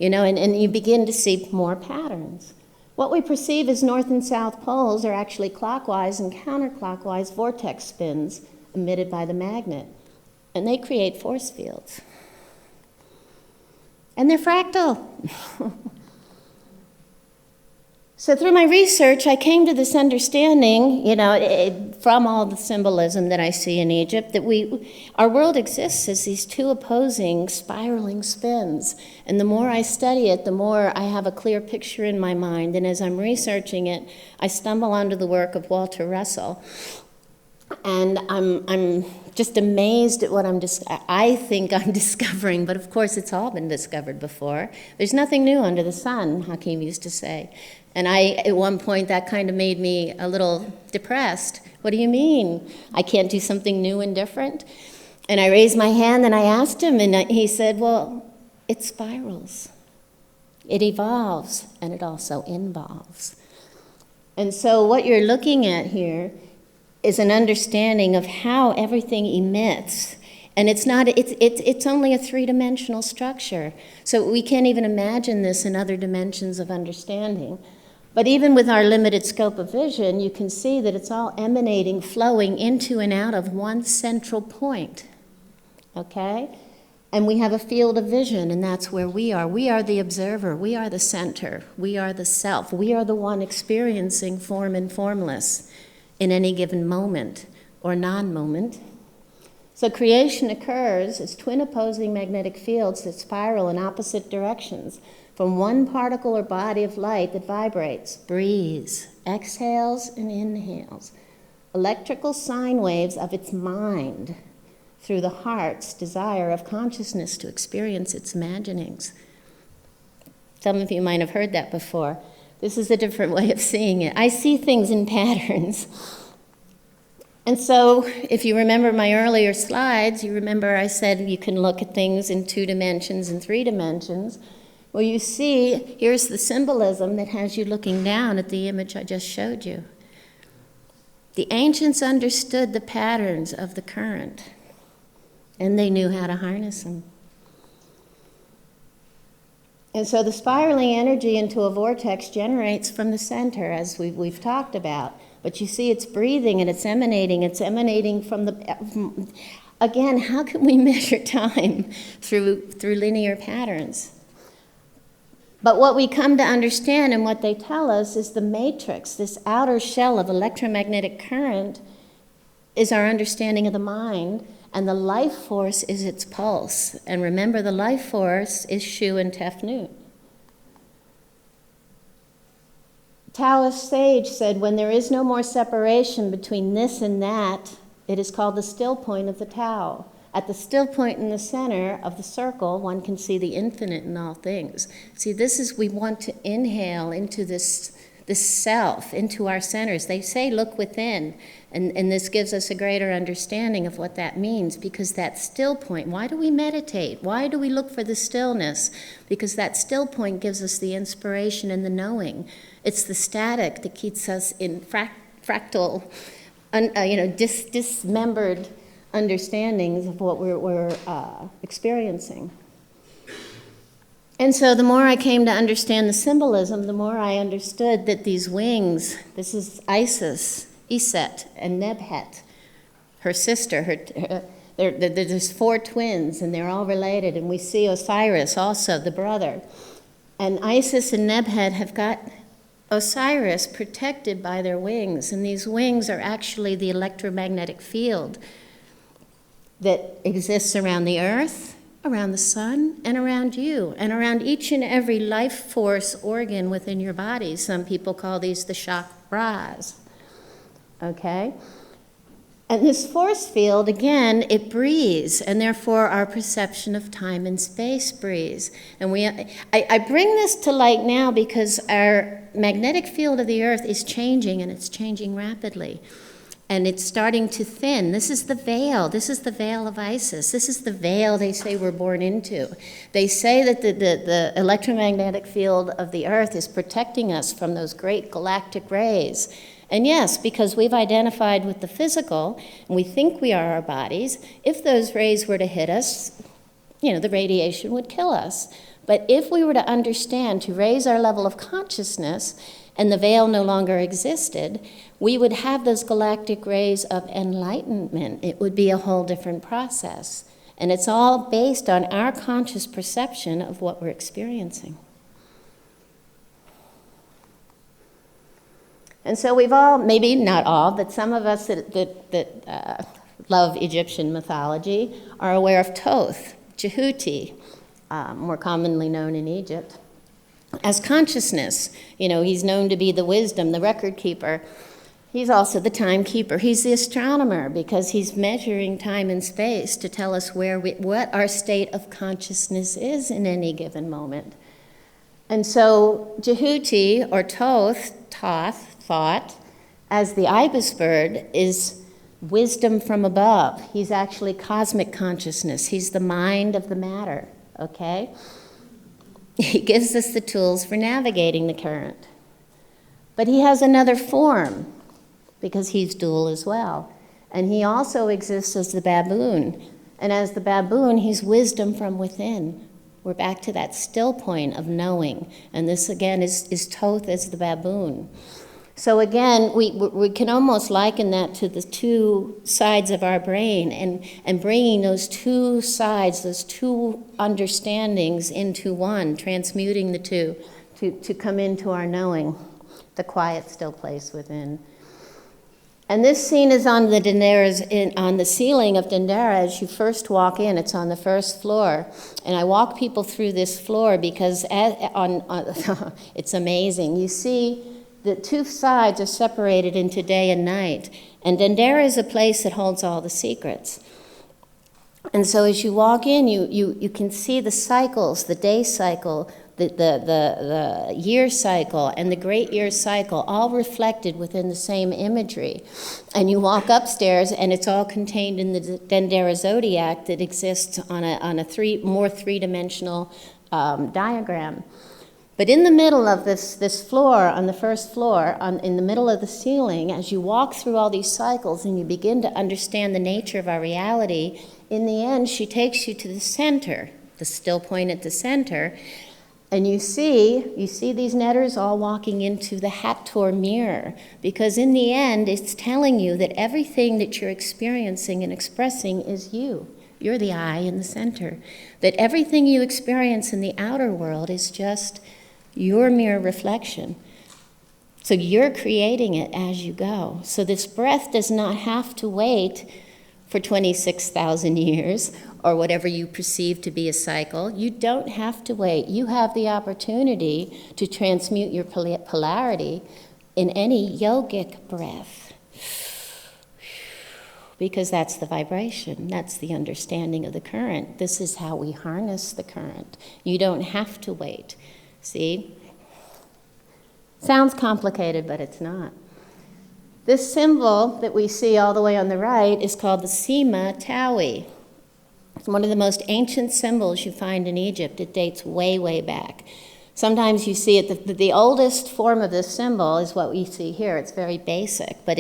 and you begin to see more patterns. What we perceive as north and south poles are actually clockwise and counterclockwise vortex spins emitted by the magnet, and they create force fields. And they're fractal. So through my research, I came to this understanding, from all the symbolism that I see in Egypt, that our world exists as these two opposing spiraling spins. And the more I study it, the more I have a clear picture in my mind. And as I'm researching it, I stumble onto the work of Walter Russell. And I'm just amazed at what I think I'm discovering, but of course it's all been discovered before. There's nothing new under the sun, Hakim used to say. And at one point, that kind of made me a little depressed. What do you mean? I can't do something new and different? And I raised my hand and I asked him, and he said, well, it spirals. It evolves, and it also involves. And so what you're looking at here is an understanding of how everything emits. And it's only a three-dimensional structure. So we can't even imagine this in other dimensions of understanding. But even with our limited scope of vision, you can see that it's all emanating, flowing into and out of one central point, okay? And we have a field of vision, and that's where we are. We are the observer. We are the center. We are the self. We are the one experiencing form and formless in any given moment or non-moment. So creation occurs as twin opposing magnetic fields that spiral in opposite directions from one particle or body of light that vibrates, breathes, exhales, and inhales. Electrical sine waves of its mind through the heart's desire of consciousness to experience its imaginings. Some of you might have heard that before. This is a different way of seeing it. I see things in patterns. And so, if you remember my earlier slides, you remember I said you can look at things in 2 dimensions and 3 dimensions. Well, you see, here's the symbolism that has you looking down at the image I just showed you. The ancients understood the patterns of the current, and they knew how to harness them. And so the spiraling energy into a vortex generates from the center, as we've talked about. But you see it's breathing and it's emanating from the... Again, how can we measure time through linear patterns? But what we come to understand and what they tell us is the matrix, this outer shell of electromagnetic current, is our understanding of the mind, and the life force is its pulse. And remember, the life force is Shu and Tefnut. Taoist sage said, when there is no more separation between this and that, it is called the still point of the Tao. At the still point in the center of the circle, one can see the infinite in all things. See, we want to inhale into this self, into our centers. They say, look within. And this gives us a greater understanding of what that means, because that still point, why do we meditate? Why do we look for the stillness? Because that still point gives us the inspiration and the knowing. It's the static that keeps us in fractal, dismembered understandings of what we're experiencing. And so the more I came to understand the symbolism, the more I understood that these wings, this is Isis, Iset, and Nebhet, her sister. There's 4 twins, and they're all related. And we see Osiris also, the brother. And Isis and Nebhet have got Osiris protected by their wings. And these wings are actually the electromagnetic field that exists around the earth, around the sun, and around you, and around each and every life force organ within your body. Some people call these the chakras, okay? And this force field, again, it breathes, and therefore our perception of time and space breathes. And I bring this to light now because our magnetic field of the earth is changing, and it's changing rapidly. And it's starting to thin. This is the veil. This is the veil of Isis. This is the veil they say we're born into. They say that the electromagnetic field of the Earth is protecting us from those great galactic rays. And yes, because we've identified with the physical, and we think we are our bodies, if those rays were to hit us, the radiation would kill us. But if we were to understand, to raise our level of consciousness, and the veil no longer existed, we would have those galactic rays of enlightenment. It would be a whole different process. And it's all based on our conscious perception of what we're experiencing. And so we've all, maybe not all, but some of us that love Egyptian mythology are aware of Thoth, Jehuti, more commonly known in Egypt, as consciousness. He's known to be the wisdom, the record keeper. He's also the timekeeper. He's the astronomer because he's measuring time and space to tell us what our state of consciousness is in any given moment. And so Jehuti, or Thoth, thought, as the ibis bird, is wisdom from above. He's actually cosmic consciousness. He's the mind of the matter, okay? He gives us the tools for navigating the current. But he has another form, because he's dual as well. And he also exists as the baboon. And as the baboon, he's wisdom from within. We're back to that still point of knowing. And this, again, is Thoth as the baboon. So again, we can almost liken that to the two sides of our brain and bringing those two sides, those two understandings into one, transmuting the two to come into our knowing, the quiet, still place within. And this scene is on on the ceiling of Dendera as you first walk in. It's on the first floor. And I walk people through this floor because it's amazing. You see, the two sides are separated into day and night. And Dendera is a place that holds all the secrets. And so as you walk in, you can see the cycles, the day cycle, the year cycle, and the great year cycle, all reflected within the same imagery. And you walk upstairs, and it's all contained in the Dendera zodiac that exists on a more three-dimensional diagram. But in the middle of this floor, on the first floor, in the middle of the ceiling, as you walk through all these cycles and you begin to understand the nature of our reality, in the end, she takes you to the center, the still point at the center, and you see these netters all walking into the Hathor mirror, because in the end, it's telling you that everything that you're experiencing and expressing is you. You're the eye in the center. That everything you experience in the outer world is just your mere reflection. So you're creating it as you go. So this breath does not have to wait for 26,000 years or whatever you perceive to be a cycle. You don't have to wait. You have the opportunity to transmute your polarity in any yogic breath. Because that's the vibration. That's the understanding of the current. This is how we harness the current. You don't have to wait. See? Sounds complicated, but it's not. This symbol that we see all the way on the right is called the Sima Taui. It's one of the most ancient symbols you find in Egypt. It dates way, way back. Sometimes you see it, the oldest form of this symbol is what we see here. It's very basic, but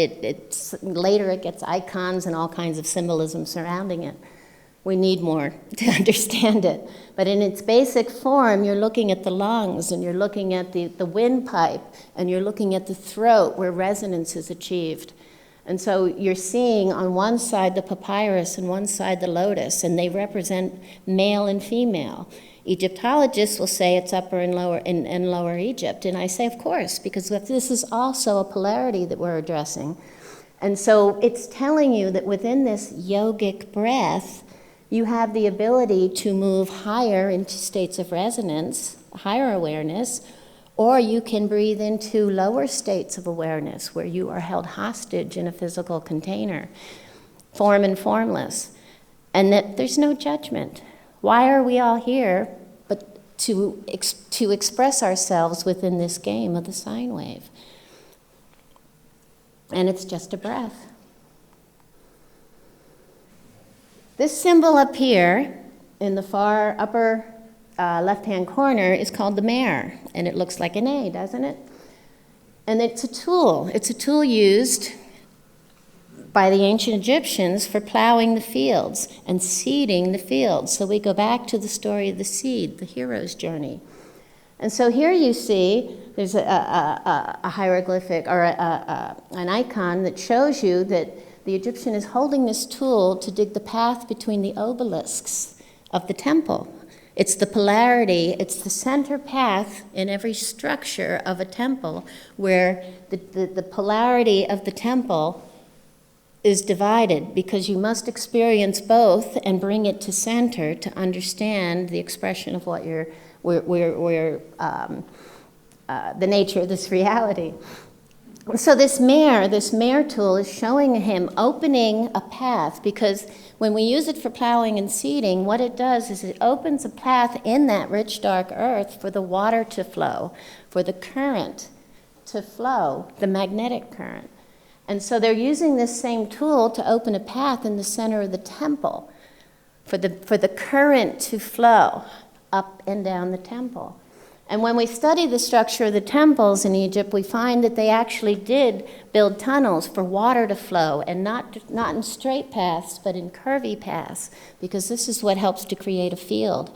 later it gets icons and all kinds of symbolism surrounding it. We need more to understand it. But in its basic form, you're looking at the lungs, and you're looking at the windpipe, and you're looking at the throat where resonance is achieved. And so you're seeing on one side the papyrus and one side the lotus, and they represent male and female. Egyptologists will say it's upper and lower in Lower Egypt. And I say, of course, because this is also a polarity that we're addressing. And so it's telling you that within this yogic breath, you have the ability to move higher into states of resonance, higher awareness, or you can breathe into lower states of awareness where you are held hostage in a physical container, form and formless, and that there's no judgment. Why are we all here but to express ourselves within this game of the sine wave? And it's just a breath. This symbol up here in the far upper left-hand corner is called the mare, and it looks like an A, doesn't it? And it's a tool. It's a tool used by the ancient Egyptians for plowing the fields and seeding the fields. So we go back to the story of the seed, the hero's journey. And so here you see there's a hieroglyphic or an icon that shows you that the Egyptian is holding this tool to dig the path between the obelisks of the temple. It's the polarity, it's the center path in every structure of a temple where the polarity of the temple is divided, because you must experience both and bring it to center to understand the expression of what the nature of this reality. So this mare tool is showing him opening a path, because when we use it for plowing and seeding, what it does is it opens a path in that rich, dark earth for the water to flow, for the current to flow, the magnetic current. And so they're using this same tool to open a path in the center of the temple for the current to flow up and down the temple. And when we study the structure of the temples in Egypt, we find that they actually did build tunnels for water to flow, and not in straight paths, but in curvy paths, because this is what helps to create a field.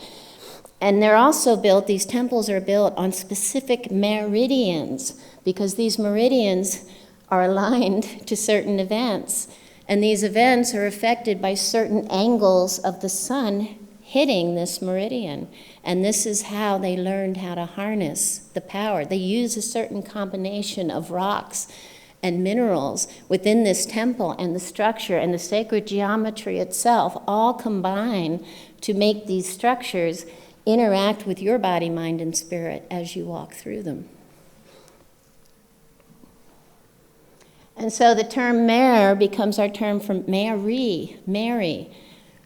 And they're also built, these temples are built on specific meridians, because these meridians are aligned to certain events. And these events are affected by certain angles of the sun hitting this meridian. And this is how they learned how to harness the power. They use a certain combination of rocks and minerals within this temple, and the structure and the sacred geometry itself all combine to make these structures interact with your body, mind, and spirit as you walk through them. And so the term mare becomes our term from Mary.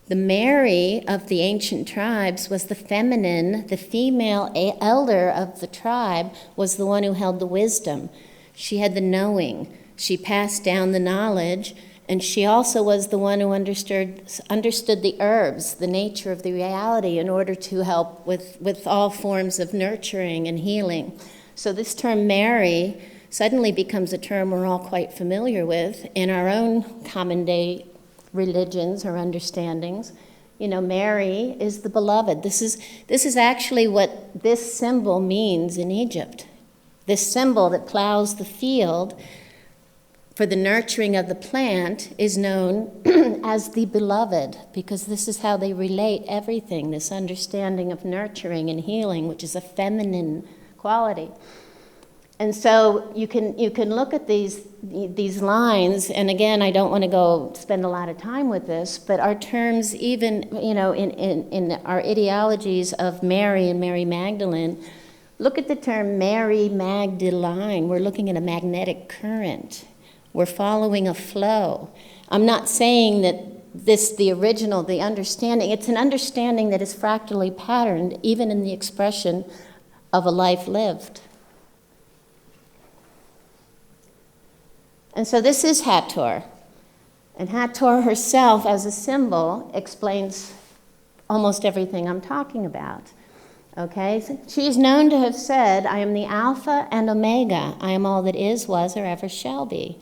The Mary of the ancient tribes was the feminine, the female elder of the tribe was the one who held the wisdom. She had the knowing. She passed down the knowledge, and she also was the one who understood the herbs, the nature of the reality, in order to help with all forms of nurturing and healing. So this term Mary suddenly becomes a term we're all quite familiar with in our own common day religions or understandings. You know, Mary is the beloved. This is actually what this symbol means in Egypt. This symbol that plows the field for the nurturing of the plant is known as the beloved, because this is how they relate everything, this understanding of nurturing and healing, which is a feminine quality. And so you can look at these lines, and again, I don't want to go spend a lot of time with this, but our terms, even in our ideologies of Mary and Mary Magdalene, look at the term Mary Magdalene. We're looking at a magnetic current. We're following a flow. I'm not saying that the original, the understanding, it's an understanding that is fractally patterned, even in the expression of a life lived. And so this is Hathor. And Hathor herself, as a symbol, explains almost everything I'm talking about. Okay? So she is known to have said, I am the Alpha and Omega. I am all that is, was, or ever shall be.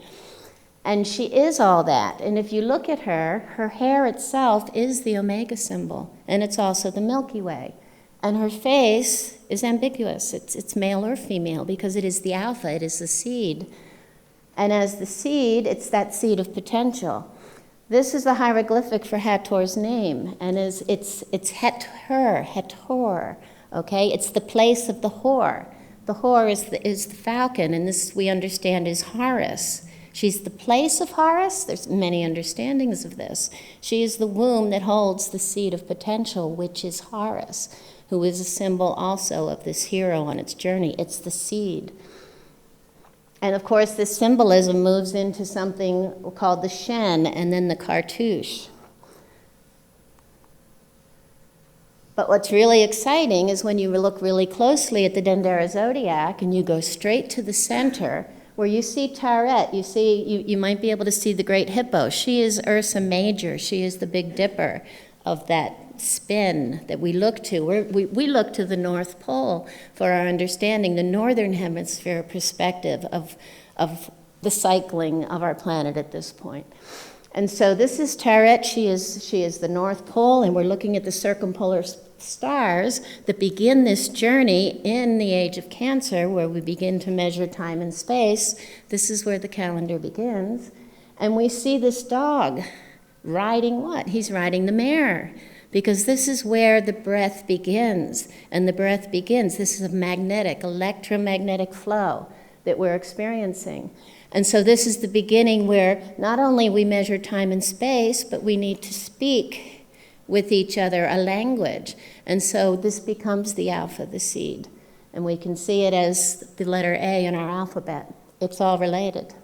And she is all that. And if you look at her, her hair itself is the Omega symbol. And it's also the Milky Way. And her face is ambiguous. It's male or female, because it is the Alpha, it is the seed. And as the seed, it's that seed of potential. This is the hieroglyphic for Hathor's name, and it's Hathor, okay? It's the place of the whore. The whore is the falcon, and this we understand is Horus. She's the place of Horus. There's many understandings of this. She is the womb that holds the seed of potential, which is Horus, who is a symbol also of this hero on its journey. It's the seed. And of course, this symbolism moves into something called the Shen and then the cartouche. But what's really exciting is when you look really closely at the Dendera zodiac and you go straight to the center where you see Taret, you might be able to see the great hippo. She is Ursa Major. She is the Big Dipper of that spin that we look to. We look to the North Pole for our understanding, the northern hemisphere perspective of the cycling of our planet at this point. And so this is Taret. She is the North Pole, and we're looking at the circumpolar stars that begin this journey in the age of Cancer, where we begin to measure time and space. This is where the calendar begins. And we see this dog riding what? He's riding the mare, because this is where the breath begins. And the breath begins. This is a magnetic, electromagnetic flow that we're experiencing. And so this is the beginning where not only we measure time and space, but we need to speak with each other a language. And so this becomes the alpha, the seed. And we can see it as the letter A in our alphabet. It's all related.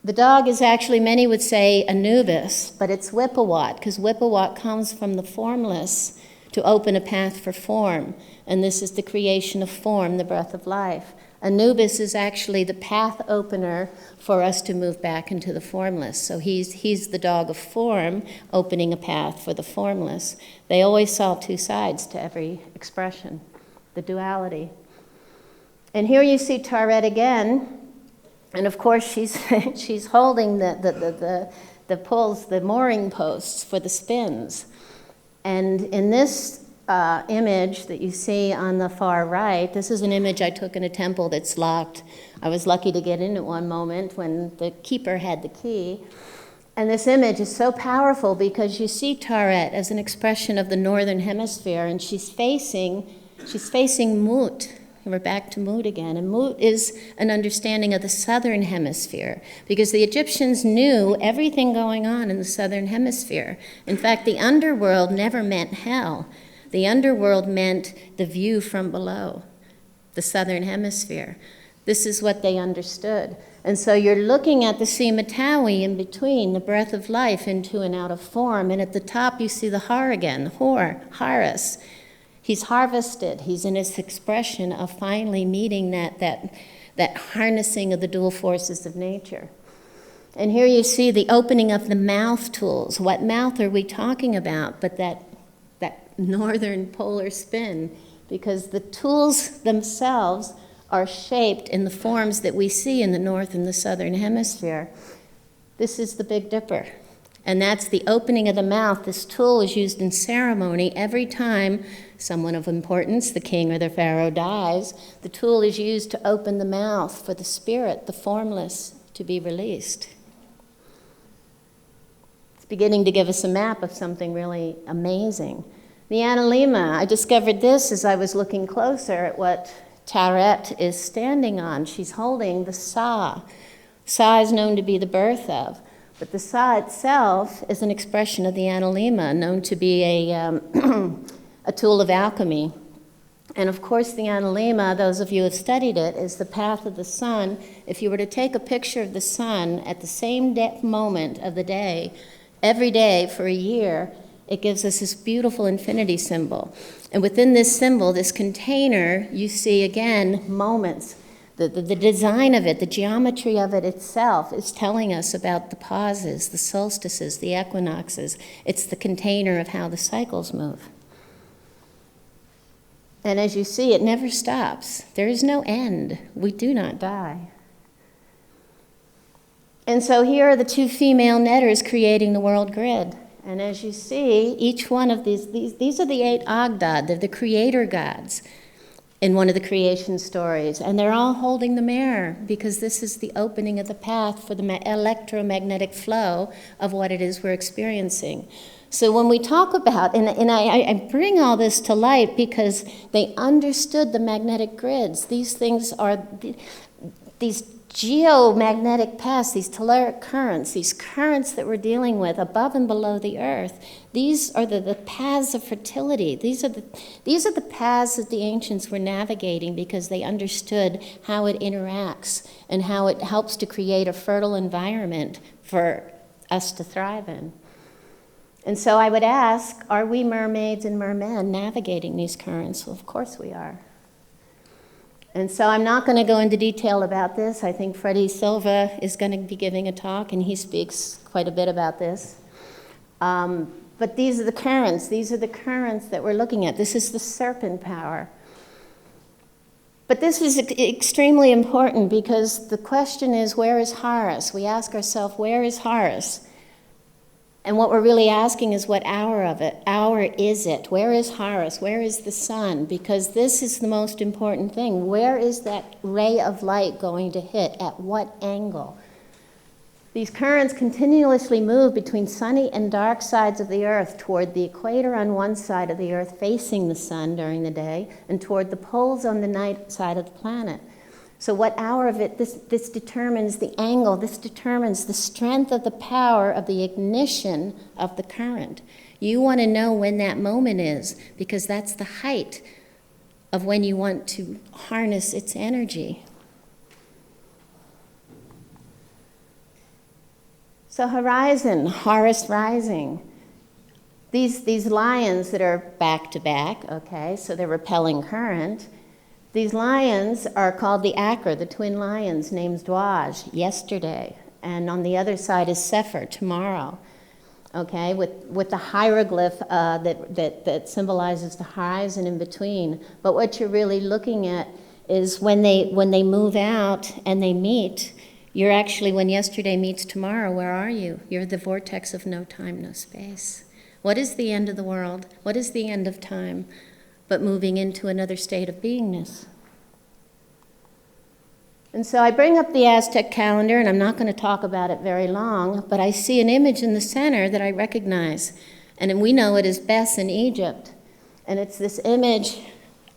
The dog is actually, many would say, Anubis, but it's Whippawat, because Whippawat comes from the formless to open a path for form. And this is the creation of form, the breath of life. Anubis is actually the path opener for us to move back into the formless. So he's the dog of form, opening a path for the formless. They always saw two sides to every expression, the duality. And here you see Taret again, and of course she's holding the poles, the mooring posts for the spins. And in this image that you see on the far right, this is an image I took in a temple that's locked. I was lucky to get in at one moment when the keeper had the key. And this image is so powerful because you see Taret as an expression of the northern hemisphere, and she's facing Mut. And we're back to Mut again. And Mut is an understanding of the southern hemisphere, because the Egyptians knew everything going on in the southern hemisphere. In fact, the underworld never meant hell. The underworld meant the view from below, the southern hemisphere. This is what they understood. And so you're looking at the Sima Taui in between, the breath of life into and out of form. And at the top you see the Har again, Horus. He's harvested. He's in his expression of finally meeting that harnessing of the dual forces of nature. And here you see the opening of the mouth tools. What mouth are we talking about? But that northern polar spin, because the tools themselves are shaped in the forms that we see in the north and the southern hemisphere. This is the Big Dipper, and that's the opening of the mouth. This tool is used in ceremony every time someone of importance, the king or the pharaoh, dies. The tool is used to open the mouth for the spirit, the formless, to be released. It's beginning to give us a map of something really amazing. The analema, I discovered this as I was looking closer at what Taret is standing on. She's holding the Sa. Sa is known to be the birth of, but the Sa itself is an expression of the analema, known to be a tool of alchemy. And of course the analema, those of you who have studied it, is the path of the sun. If you were to take a picture of the sun at the same moment of the day, every day for a year, it gives us this beautiful infinity symbol. And within this symbol, this container, you see again moments. The design of it, the geometry of it itself is telling us about the pauses, the solstices, the equinoxes. It's the container of how the cycles move. And as you see, it never stops. There is no end. We do not die. And so here are the two female netters creating the world grid. And as you see, each one of these are the 8 Agdad, they're the creator gods in one of the creation stories. And they're all holding the mirror, because this is the opening of the path for the electromagnetic flow of what it is we're experiencing. So when we talk about, and I bring all this to light because they understood the magnetic grids. These things are, these geomagnetic paths, these telluric currents, these currents that we're dealing with above and below the earth, these are the paths of fertility. These are the paths that the ancients were navigating because they understood how it interacts and how it helps to create a fertile environment for us to thrive in. And so I would ask, are we mermaids and mermen navigating these currents? Well, of course we are. And so I'm not going to go into detail about this. I think Freddie Silva is going to be giving a talk, and he speaks quite a bit about this. But these are the currents. These are the currents that we're looking at. This is the serpent power. But this is extremely important because the question is, where is Horus? We ask ourselves, where is Horus? And what we're really asking is, what hour is it? Where is Horus? Where is the sun? Because this is the most important thing. Where is that ray of light going to hit? At what angle? These currents continuously move between sunny and dark sides of the Earth, toward the equator on one side of the Earth facing the sun during the day, and toward the poles on the night side of the planet. So what hour of it, this determines the angle, this determines the strength of the power of the ignition of the current. You want to know when that moment is, because that's the height of when you want to harness its energy. So horizon, Horus rising. These lions that are back to back, okay, so they're repelling current. These lions are called the Akra, the twin lions, named Dwaj, yesterday. And on the other side is Sefer, tomorrow, okay, with the hieroglyph that symbolizes the horizon in between. But what you're really looking at is when they move out and they meet, you're actually, when yesterday meets tomorrow, where are you? You're the vortex of no time, no space. What is the end of the world? What is the end of time? But moving into another state of beingness. And so I bring up the Aztec calendar, and I'm not going to talk about it very long, but I see an image in the center that I recognize. And we know it as Bes in Egypt. And it's this image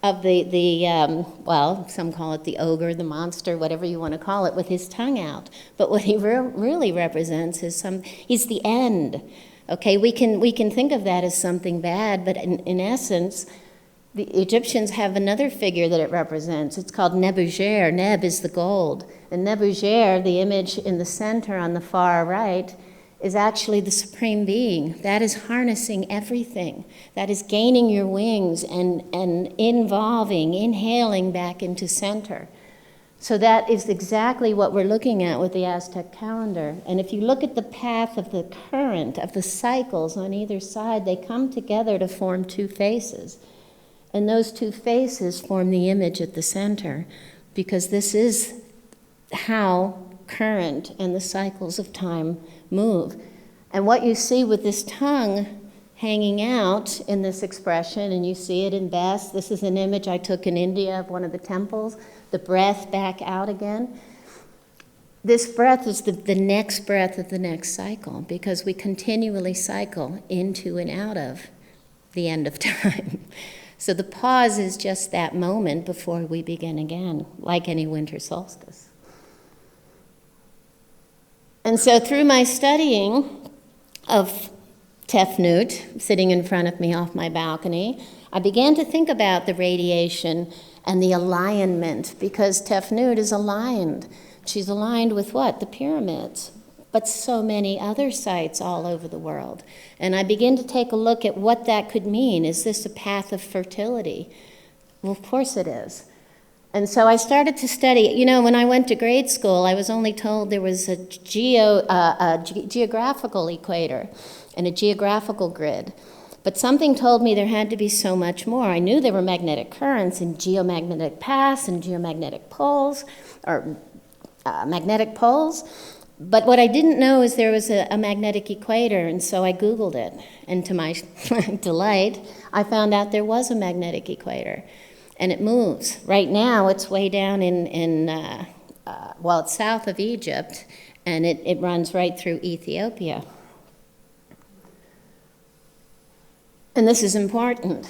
of well, some call it the ogre, the monster, whatever you want to call it, with his tongue out. But what he really represents is he's the end. Okay, we can think of that as something bad, but in essence, the Egyptians have another figure that it represents. It's called Nebuchadnezzar. Neb is the gold. And Nebuchadnezzar, the image in the center on the far right, is actually the supreme being. That is harnessing everything. That is gaining your wings and inhaling back into center. So that is exactly what we're looking at with the Aztec calendar. And if you look at the path of the current, of the cycles on either side, they come together to form two faces. And those two faces form the image at the center, because this is how current and the cycles of time move. And what you see with this tongue hanging out in this expression, and you see it in Bes. This is an image I took in India of one of the temples, the breath back out again. This breath is the next breath of the next cycle, because we continually cycle into and out of the end of time. So the pause is just that moment before we begin again, like any winter solstice. And so through my studying of Tefnut, sitting in front of me off my balcony, I began to think about the radiation and the alignment, because Tefnut is aligned. She's aligned with what? The pyramids, but so many other sites all over the world. And I begin to take a look at what that could mean. Is this a path of fertility? Well, of course it is. And so I started to study. You know, when I went to grade school, I was only told there was a geographical equator and a geographical grid. But something told me there had to be so much more. I knew there were magnetic currents and geomagnetic paths and geomagnetic poles, or magnetic poles. But what I didn't know is there was a magnetic equator, and so I Googled it. And to my delight, I found out there was a magnetic equator. And it moves. Right now, it's way down it's south of Egypt, and it runs right through Ethiopia. And this is important.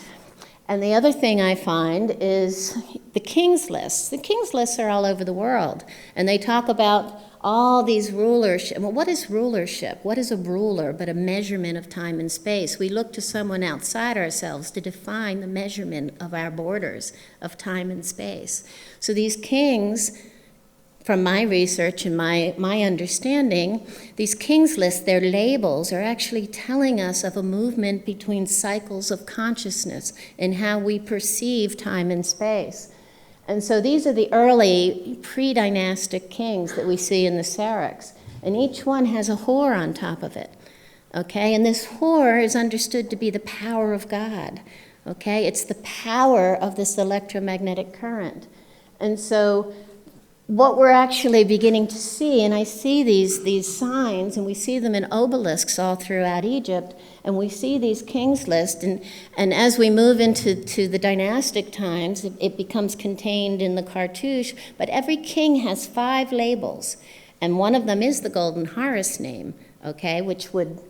And the other thing I find is the king's lists. The king's lists are all over the world, and they talk about all these rulership. Well, what is rulership? What is a ruler but a measurement of time and space? We look to someone outside ourselves to define the measurement of our borders of time and space. So these kings, from my research and my understanding, these kings lists, their labels, are actually telling us of a movement between cycles of consciousness and how we perceive time and space. And so these are the early pre-dynastic kings that we see in the Syrinx. And each one has a whore on top of it. Okay, and this whore is understood to be the power of God. Okay, it's the power of this electromagnetic current. And so what we're actually beginning to see, and I see these signs, and we see them in obelisks all throughout Egypt, and we see these kings list, and as we move into the dynastic times, it becomes contained in the cartouche, but every king has 5 labels, and one of them is the Golden Horus name, okay, which would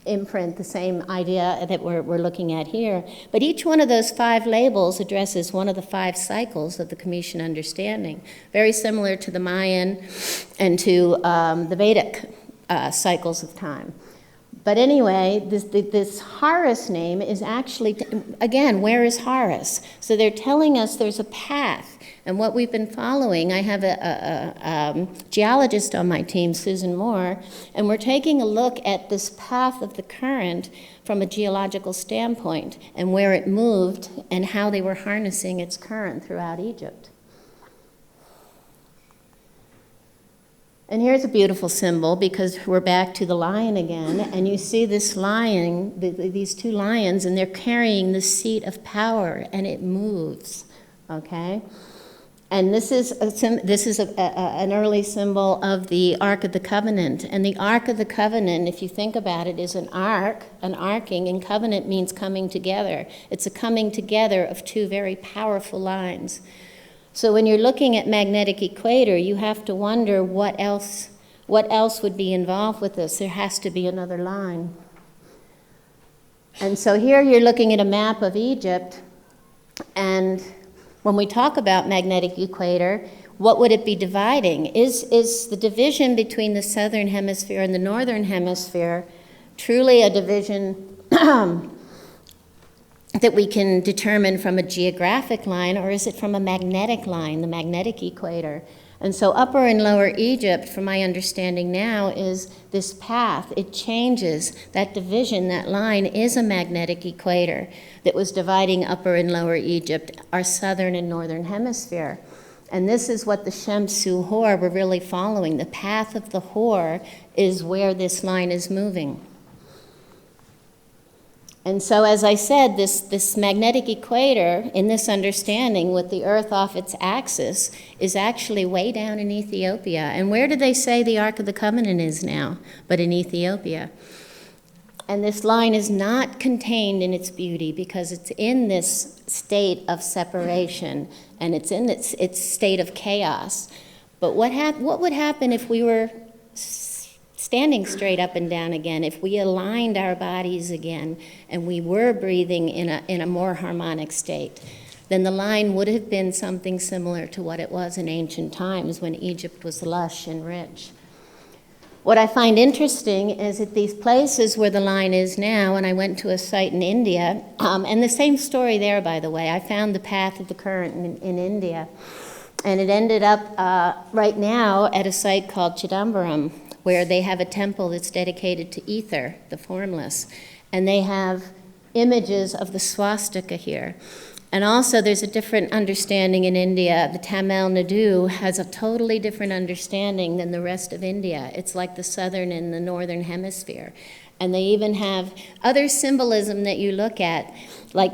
imprint the same idea that we're looking at here. But each one of those 5 labels addresses one of the 5 cycles of the Cometian understanding, very similar to the Mayan and to the Vedic cycles of time. But anyway, this Horus name is actually, again, where is Horus? So they're telling us there's a path. And what we've been following, I have a geologist on my team, Susan Moore, and we're taking a look at this path of the current from a geological standpoint and where it moved and how they were harnessing its current throughout Egypt. And here's a beautiful symbol because we're back to the lion again, and you see this lion, these 2 lions, and they're carrying the seat of power, and it moves, okay? And this is an early symbol of the Ark of the Covenant. And the Ark of the Covenant, if you think about it, is an ark, an arcing, and covenant means coming together. It's a coming together of 2 very powerful lines. So when you're looking at magnetic equator, you have to wonder what else would be involved with this. There has to be another line. And so here you're looking at a map of Egypt, and when we talk about magnetic equator, what would it be dividing? Is the division between the southern hemisphere and the northern hemisphere truly a division that we can determine from a geographic line, or is it from a magnetic line, the magnetic equator? And so Upper and Lower Egypt, from my understanding now, is this path. It changes. That division, that line, is a magnetic equator that was dividing Upper and Lower Egypt, our southern and northern hemisphere. And this is what the Shamsu Hor were really following. The path of the Hor is where this line is moving. And so, as I said, this magnetic equator, in this understanding, with the Earth off its axis, is actually way down in Ethiopia. And where do they say the Ark of the Covenant is now? But in Ethiopia. And this line is not contained in its beauty because it's in this state of separation, and it's in its state of chaos. But what would happen if we were standing straight up and down again, if we aligned our bodies again and we were breathing in a more harmonic state? Then the line would have been something similar to what it was in ancient times when Egypt was lush and rich. What I find interesting is that these places where the line is now, and I went to a site in India, and the same story there, by the way. I found the path of the current in India, and it ended up right now at a site called Chidambaram, where they have a temple that's dedicated to ether, the formless, and they have images of the swastika here. And also there's a different understanding in India. The Tamil Nadu has a totally different understanding than the rest of India. It's like the southern and the northern hemisphere. And they even have other symbolism that you look at, like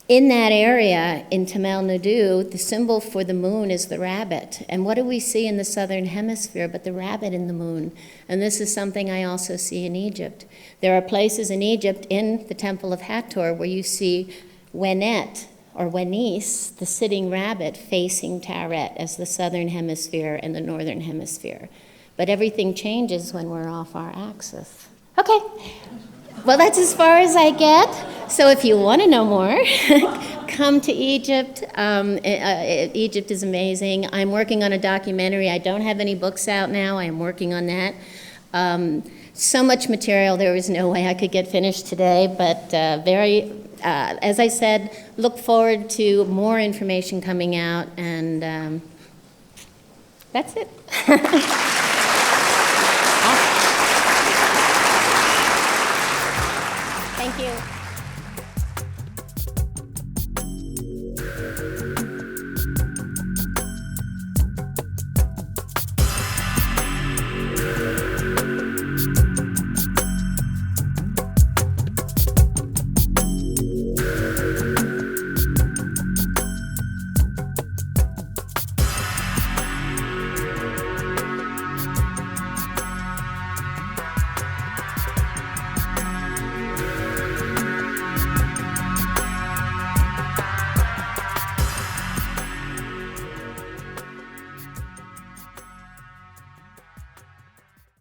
in that area in Tamil Nadu, the symbol for the moon is the rabbit. And what do we see in the southern hemisphere but the rabbit in the moon? And this is something I also see in Egypt. There are places in Egypt in the Temple of Hathor where you see Wenet, or Wenis, the sitting rabbit, facing Taret as the southern hemisphere and the northern hemisphere. But everything changes when we're off our axis. Okay, well, that's as far as I get. So if you want to know more, come to Egypt. Egypt is amazing. I'm working on a documentary. I don't have any books out now. I am working on that. So much material, there was no way I could get finished today, but as I said, look forward to more information coming out, and that's it. Thank you.